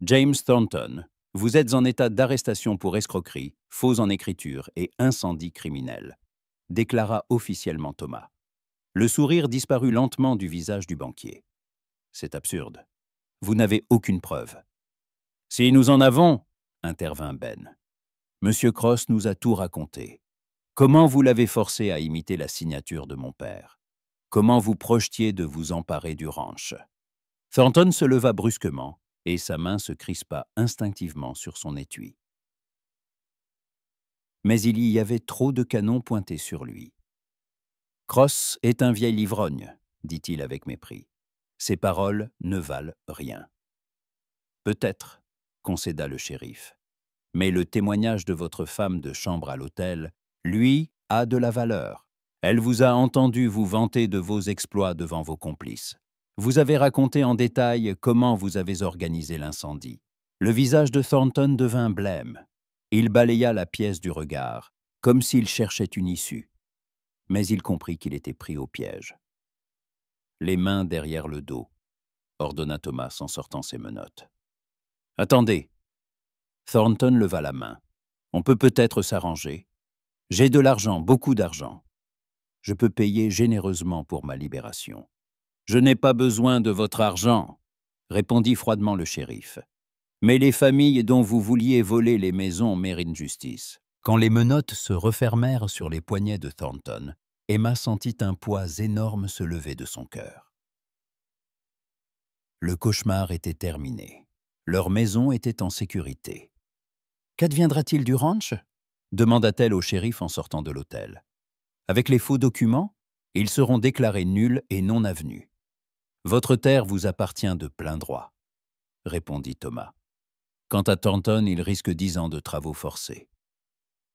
James Thornton, vous êtes en état d'arrestation pour escroquerie, faux en écriture et incendie criminel, déclara officiellement Thomas. Le sourire disparut lentement du visage du banquier. C'est absurde. Vous n'avez aucune preuve. Si nous en avons, intervint Ben. Monsieur Cross nous a tout raconté. Comment vous l'avez forcé à imiter la signature de mon père? Comment vous projetiez de vous emparer du ranch? Thornton se leva brusquement et sa main se crispa instinctivement sur son étui. Mais il y avait trop de canons pointés sur lui. Cross est un vieil ivrogne, dit-il avec mépris. Ses paroles ne valent rien. Peut-être, concéda le shérif, mais le témoignage de votre femme de chambre à l'hôtel, lui, a de la valeur. Elle vous a entendu vous vanter de vos exploits devant vos complices. Vous avez raconté en détail comment vous avez organisé l'incendie. Le visage de Thornton devint blême. Il balaya la pièce du regard, comme s'il cherchait une issue. Mais il comprit qu'il était pris au piège. Les mains derrière le dos, ordonna Thomas en sortant ses menottes. Attendez. Thornton leva la main. On peut peut-être s'arranger. J'ai de l'argent, beaucoup d'argent. Je peux payer généreusement pour ma libération. Je n'ai pas besoin de votre argent, répondit froidement le shérif. Mais les familles dont vous vouliez voler les maisons méritent justice. Quand les menottes se refermèrent sur les poignets de Thornton, Emma sentit un poids énorme se lever de son cœur. Le cauchemar était terminé. Leur maison était en sécurité. Qu'adviendra-t-il du ranch? Demanda-t-elle au shérif en sortant de l'hôtel. Avec les faux documents, ils seront déclarés nuls et non avenus. Votre terre vous appartient de plein droit, répondit Thomas. Quant à Thornton, il risque 10 ans de travaux forcés.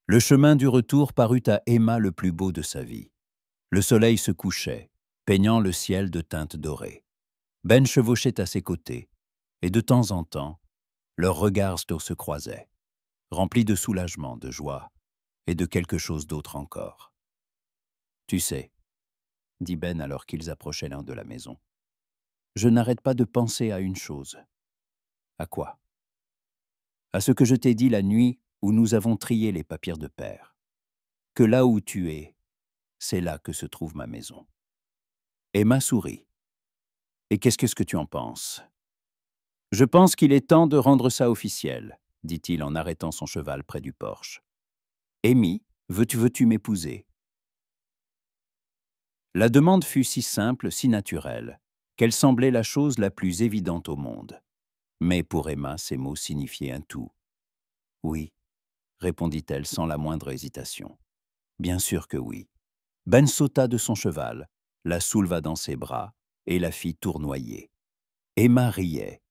Le chemin du retour parut à Emma le plus beau de sa vie. Le soleil se couchait, peignant le ciel de teintes dorées. Ben chevauchait à ses côtés, et de temps en temps, leurs regards se croisaient, remplis de soulagement, de joie et de quelque chose d'autre encore. « Tu sais, » dit Ben alors qu'ils approchaient l'un de la maison, « je n'arrête pas de penser à une chose. » « À quoi ?»« À ce que je t'ai dit la nuit où nous avons trié les papiers de père. Que là où tu es, c'est là que se trouve ma maison. » Emma sourit. « Et qu'est-ce que tu en penses ?»« Je pense qu'il est temps de rendre ça officiel, » dit-il en arrêtant son cheval près du porche. « Amy, veux-tu m'épouser ?» La demande fut si simple, si naturelle, qu'elle semblait la chose la plus évidente au monde. Mais pour Emma, ces mots signifiaient un tout. « Oui, » répondit-elle sans la moindre hésitation. « Bien sûr que oui. » Ben sauta de son cheval, la souleva dans ses bras et la fit tournoyer. Emma riait,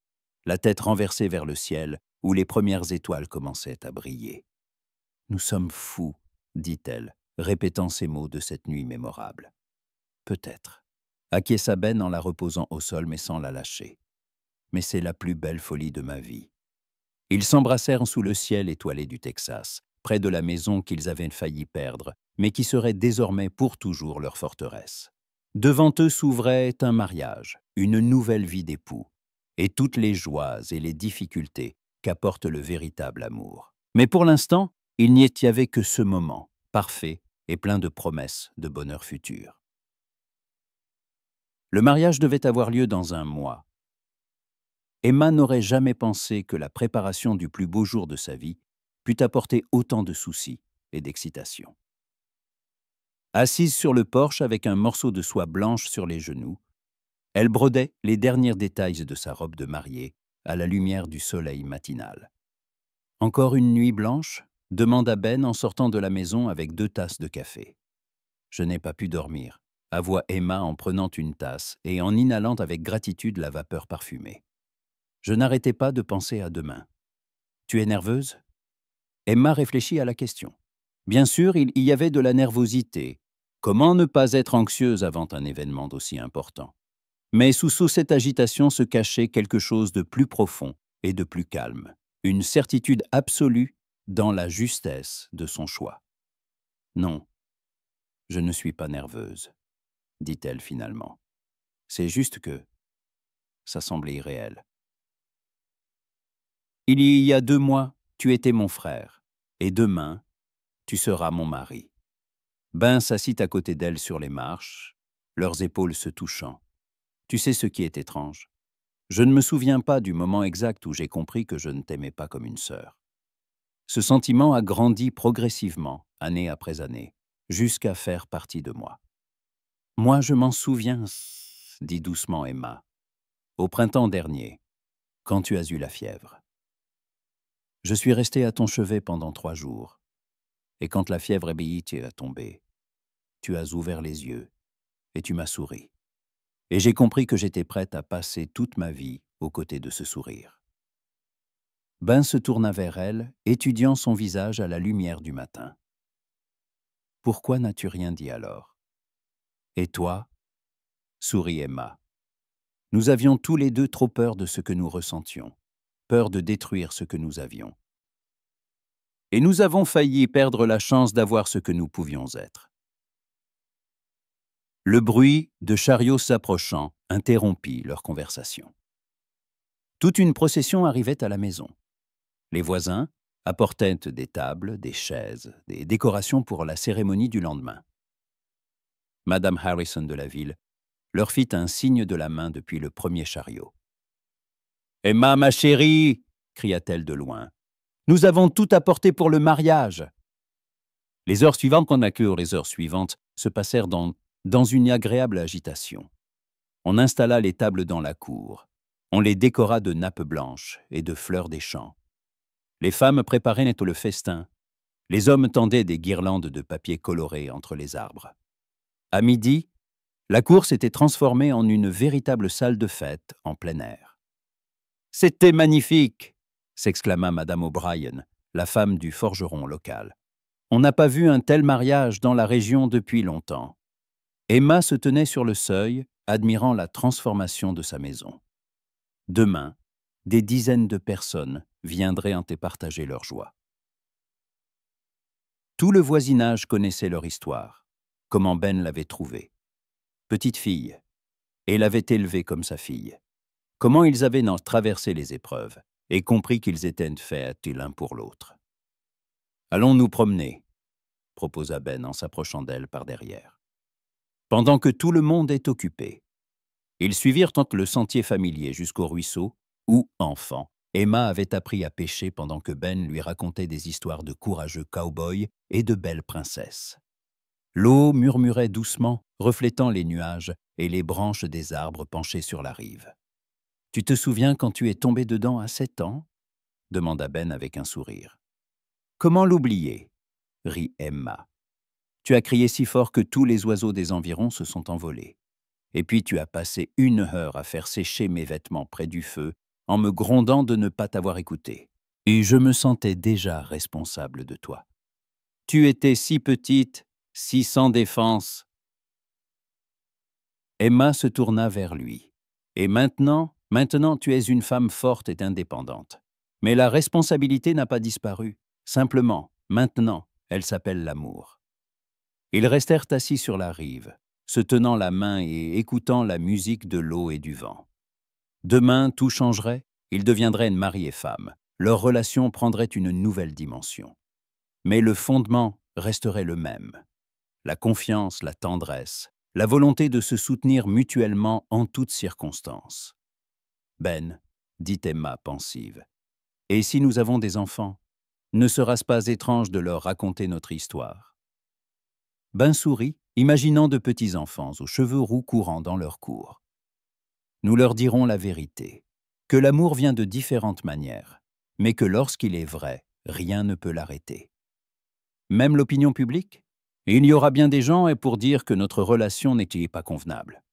la tête renversée vers le ciel où les premières étoiles commençaient à briller. « Nous sommes fous, » dit-elle, répétant ces mots de cette nuit mémorable. « Peut-être, » acquiesça Ben en la reposant au sol mais sans la lâcher. « Mais c'est la plus belle folie de ma vie. » Ils s'embrassèrent sous le ciel étoilé du Texas, près de la maison qu'ils avaient failli perdre, mais qui serait désormais pour toujours leur forteresse. Devant eux s'ouvrait un mariage, une nouvelle vie d'époux, et toutes les joies et les difficultés qu'apporte le véritable amour. Mais pour l'instant, il n'y avait que ce moment, parfait et plein de promesses de bonheur futur. Le mariage devait avoir lieu dans un mois. Emma n'aurait jamais pensé que la préparation du plus beau jour de sa vie pût apporter autant de soucis et d'excitation. Assise sur le porche avec un morceau de soie blanche sur les genoux, elle brodait les derniers détails de sa robe de mariée à la lumière du soleil matinal. « Encore une nuit blanche ?» demanda Ben en sortant de la maison avec 2 tasses de café. « Je n'ai pas pu dormir », avoua Emma en prenant une tasse et en inhalant avec gratitude la vapeur parfumée. Je n'arrêtais pas de penser à demain. « Tu es nerveuse ?» Emma réfléchit à la question. Bien sûr, il y avait de la nervosité. Comment ne pas être anxieuse avant un événement d'aussi important? Mais sous cette agitation se cachait quelque chose de plus profond et de plus calme, une certitude absolue dans la justesse de son choix. « Non, je ne suis pas nerveuse, » dit-elle finalement. « C'est juste que Ça semblait irréel. Il y a 2 mois, tu étais mon frère, et demain, tu seras mon mari. Ben s'assit à côté d'elle sur les marches, leurs épaules se touchant. Tu sais ce qui est étrange? Je ne me souviens pas du moment exact où j'ai compris que je ne t'aimais pas comme une sœur. Ce sentiment a grandi progressivement, année après année, jusqu'à faire partie de moi. Moi, je m'en souviens, dit doucement Emma, au printemps dernier, quand tu as eu la fièvre. Je suis resté à ton chevet pendant 3 jours, et quand la fièvre ébéite a tombé, tu as ouvert les yeux, et tu m'as souri. Et j'ai compris que j'étais prête à passer toute ma vie aux côtés de ce sourire. Ben se tourna vers elle, étudiant son visage à la lumière du matin. Pourquoi n'as-tu rien dit alors? Et toi? Sourit Emma. Nous avions tous les deux trop peur de ce que nous ressentions, peur de détruire ce que nous avions. Et nous avons failli perdre la chance d'avoir ce que nous pouvions être. Le bruit de chariots s'approchant interrompit leur conversation. Toute une procession arrivait à la maison. Les voisins apportaient des tables, des chaises, des décorations pour la cérémonie du lendemain. Madame Harrison de la ville leur fit un signe de la main depuis le premier chariot. « Emma, ma chérie !» cria-t-elle de loin. « Nous avons tout apporté pour le mariage !» Les heures suivantes, qu'on accure les heures suivantes, se passèrent dans une agréable agitation. On installa les tables dans la cour. On les décora de nappes blanches et de fleurs des champs. Les femmes préparaient le festin. Les hommes tendaient des guirlandes de papier coloré entre les arbres. À midi, la cour s'était transformée en une véritable salle de fête en plein air. « C'était magnifique !» s'exclama Madame O'Brien, la femme du forgeron local. « On n'a pas vu un tel mariage dans la région depuis longtemps. » Emma se tenait sur le seuil, admirant la transformation de sa maison. Demain, des dizaines de personnes viendraient en partager leur joie. Tout le voisinage connaissait leur histoire, comment Ben l'avait trouvée. Petite fille, et l'avait élevée comme sa fille. Comment ils avaient traversé les épreuves et compris qu'ils étaient faits l'un pour l'autre. « Allons nous promener », proposa Ben en s'approchant d'elle par derrière. Pendant que tout le monde est occupé. Ils suivirent le sentier familier jusqu'au ruisseau où, enfant, Emma avait appris à pêcher pendant que Ben lui racontait des histoires de courageux cow-boys et de belles princesses. L'eau murmurait doucement, reflétant les nuages et les branches des arbres penchés sur la rive. « Tu te souviens quand tu es tombé dedans à 7 ans ?» demanda Ben avec un sourire. « Comment l'oublier ?» rit Emma. « Tu as crié si fort que tous les oiseaux des environs se sont envolés. Et puis tu as passé 1 heure à faire sécher mes vêtements près du feu en me grondant de ne pas t'avoir écouté. Et je me sentais déjà responsable de toi. Tu étais si petite, si sans défense. » Emma se tourna vers lui. « Et maintenant tu es une femme forte et indépendante. Mais la responsabilité n'a pas disparu. Simplement, maintenant, elle s'appelle l'amour. » Ils restèrent assis sur la rive, se tenant la main et écoutant la musique de l'eau et du vent. Demain, tout changerait, ils deviendraient mari et femme. Leur relation prendrait une nouvelle dimension. Mais le fondement resterait le même. La confiance, la tendresse, la volonté de se soutenir mutuellement en toutes circonstances. « Ben, dit Emma pensive, et si nous avons des enfants, ne sera-ce pas étrange de leur raconter notre histoire ?» Ben sourit, imaginant de petits enfants aux cheveux roux courant dans leur cour. « Nous leur dirons la vérité, que l'amour vient de différentes manières, mais que lorsqu'il est vrai, rien ne peut l'arrêter. Même l'opinion publique? Et il y aura bien des gens pour dire que notre relation n'était pas convenable. »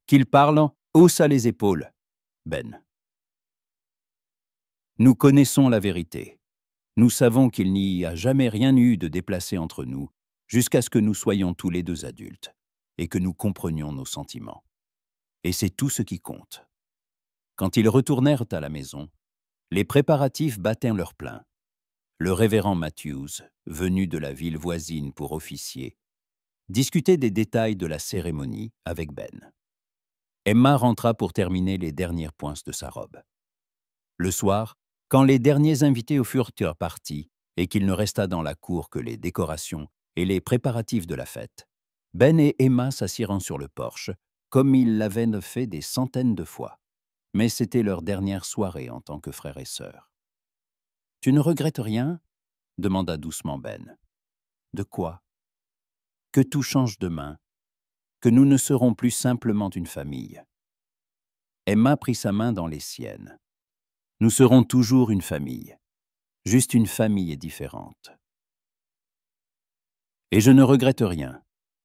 Qu'il parle, haussa les épaules. Ben. « Nous connaissons la vérité. Nous savons qu'il n'y a jamais rien eu de déplacé entre nous, jusqu'à ce que nous soyons tous les deux adultes, et que nous comprenions nos sentiments. Et c'est tout ce qui compte. » Quand ils retournèrent à la maison, les préparatifs battaient leur plein. Le révérend Matthews, venu de la ville voisine pour officier, discuter des détails de la cérémonie avec Ben. Emma rentra pour terminer les derniers points de sa robe. Le soir, quand les derniers invités furent partis et qu'il ne resta dans la cour que les décorations et les préparatifs de la fête, Ben et Emma s'assirent sur le porche, comme ils l'avaient fait des centaines de fois. Mais c'était leur dernière soirée en tant que frère et sœur. « Tu ne regrettes rien ?» demanda doucement Ben. « De quoi ?»« Que tout change demain, que nous ne serons plus simplement une famille. » Emma prit sa main dans les siennes. « Nous serons toujours une famille, juste une famille différente. Et je ne regrette rien,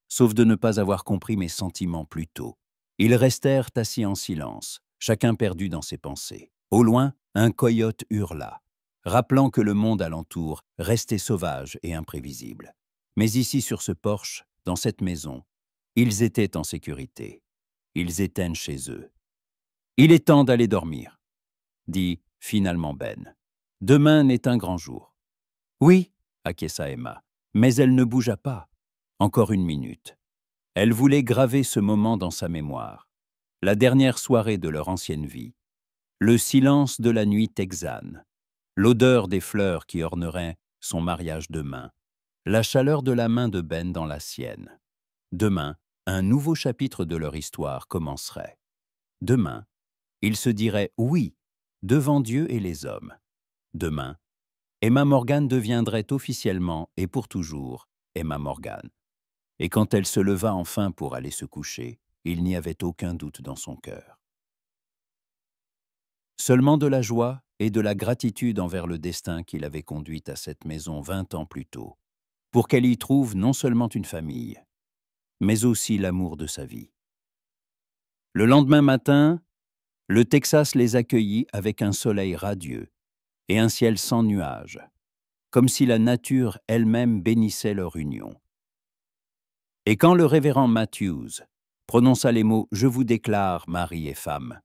sauf de ne pas avoir compris mes sentiments plus tôt. » Ils restèrent assis en silence, chacun perdu dans ses pensées. Au loin, un coyote hurla, rappelant que le monde alentour restait sauvage et imprévisible. Mais ici, sur ce porche, dans cette maison, ils étaient en sécurité. Ils étaient chez eux. « Il est temps d'aller dormir, » dit finalement Ben. « Demain n'est un grand jour. »« Oui, » acquiesça Emma, mais elle ne bougea pas. Encore une minute. Elle voulait graver ce moment dans sa mémoire. La dernière soirée de leur ancienne vie. Le silence de la nuit texane. L'odeur des fleurs qui orneraient son mariage demain. La chaleur de la main de Ben dans la sienne. Demain, un nouveau chapitre de leur histoire commencerait. Demain, ils se diraient « oui » devant Dieu et les hommes. Demain, Emma Morgan deviendrait officiellement et pour toujours Emma Morgan. Et quand elle se leva enfin pour aller se coucher, il n'y avait aucun doute dans son cœur. Seulement de la joie et de la gratitude envers le destin qui l'avait conduite à cette maison 20 ans plus tôt, pour qu'elle y trouve non seulement une famille, mais aussi l'amour de sa vie. Le lendemain matin, le Texas les accueillit avec un soleil radieux et un ciel sans nuages, comme si la nature elle-même bénissait leur union. Et quand le révérend Matthews prononça les mots « Je vous déclare, mari et femme »,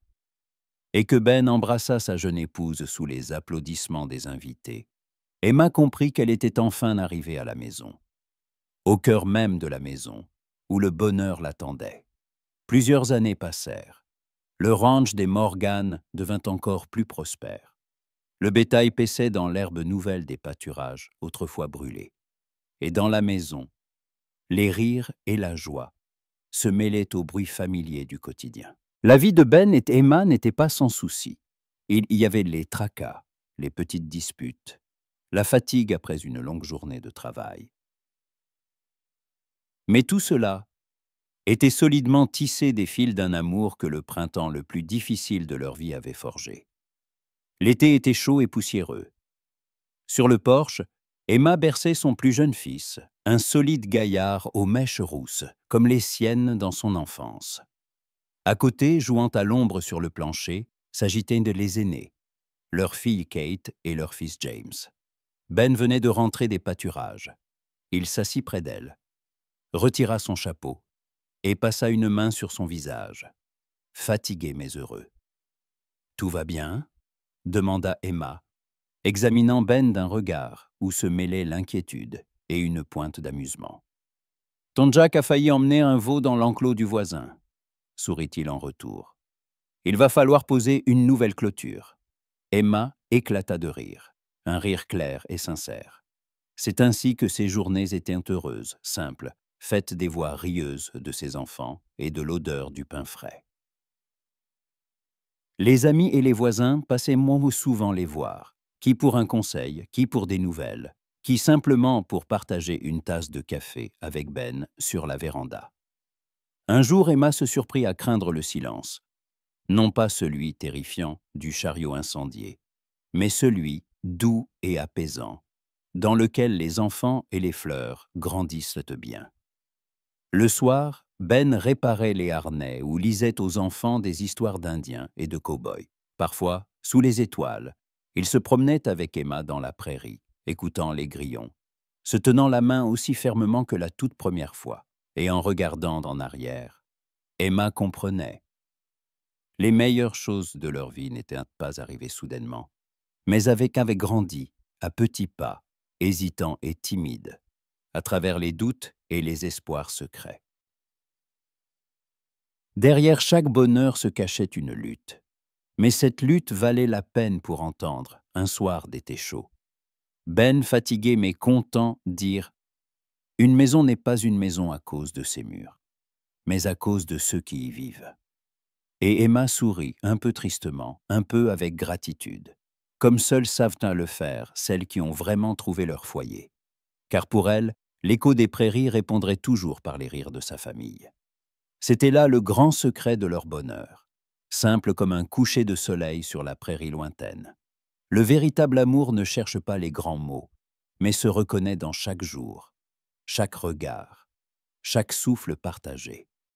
et que Ben embrassa sa jeune épouse sous les applaudissements des invités, Emma comprit qu'elle était enfin arrivée à la maison, au cœur même de la maison, où le bonheur l'attendait. Plusieurs années passèrent. Le ranch des Morgan devint encore plus prospère. Le bétail paissait dans l'herbe nouvelle des pâturages, autrefois brûlés. Et dans la maison, les rires et la joie se mêlaient au bruit familier du quotidien. La vie de Ben et Emma n'était pas sans souci. Il y avait les tracas, les petites disputes, la fatigue après une longue journée de travail. Mais tout cela était solidement tissé des fils d'un amour que le printemps le plus difficile de leur vie avait forgé. L'été était chaud et poussiéreux. Sur le porche, Emma berçait son plus jeune fils, un solide gaillard aux mèches rousses, comme les siennes dans son enfance. À côté, jouant à l'ombre sur le plancher, s'agitaient les aînés, leur fille Kate et leur fils James. Ben venait de rentrer des pâturages. Il s'assit près d'elle, retira son chapeau et passa une main sur son visage, fatigué mais heureux. « Tout va bien ?» demanda Emma, examinant Ben d'un regard où se mêlaient l'inquiétude et une pointe d'amusement. « Ton Jack a failli emmener un veau dans l'enclos du voisin, » sourit-il en retour. « Il va falloir poser une nouvelle clôture. » Emma éclata de rire, un rire clair et sincère. C'est ainsi que ses journées étaient heureuses, simples, faites des voix rieuses de ses enfants et de l'odeur du pain frais. Les amis et les voisins passaient moins souvent les voir, qui pour un conseil, qui pour des nouvelles, qui simplement pour partager une tasse de café avec Ben sur la véranda. Un jour, Emma se surprit à craindre le silence, non pas celui terrifiant du chariot incendié, mais celui doux et apaisant, dans lequel les enfants et les fleurs grandissent bien. Le soir, Ben réparait les harnais ou lisait aux enfants des histoires d'Indiens et de cow-boys. Parfois, sous les étoiles, il se promenait avec Emma dans la prairie, écoutant les grillons, se tenant la main aussi fermement que la toute première fois, et en regardant en arrière. Emma comprenait. Les meilleures choses de leur vie n'étaient pas arrivées soudainement, mais avaient grandi, à petits pas, hésitants et timides, à travers les doutes et les espoirs secrets. Derrière chaque bonheur se cachait une lutte. Mais cette lutte valait la peine pour entendre, un soir d'été chaud. Ben, fatigué mais content, dire « Une maison n'est pas une maison à cause de ses murs, mais à cause de ceux qui y vivent. » Et Emma sourit, un peu tristement, un peu avec gratitude, comme seules savent le faire celles qui ont vraiment trouvé leur foyer. Car pour elle, l'écho des prairies répondrait toujours par les rires de sa famille. C'était là le grand secret de leur bonheur, simple comme un coucher de soleil sur la prairie lointaine. Le véritable amour ne cherche pas les grands mots, mais se reconnaît dans chaque jour, chaque regard, chaque souffle partagé.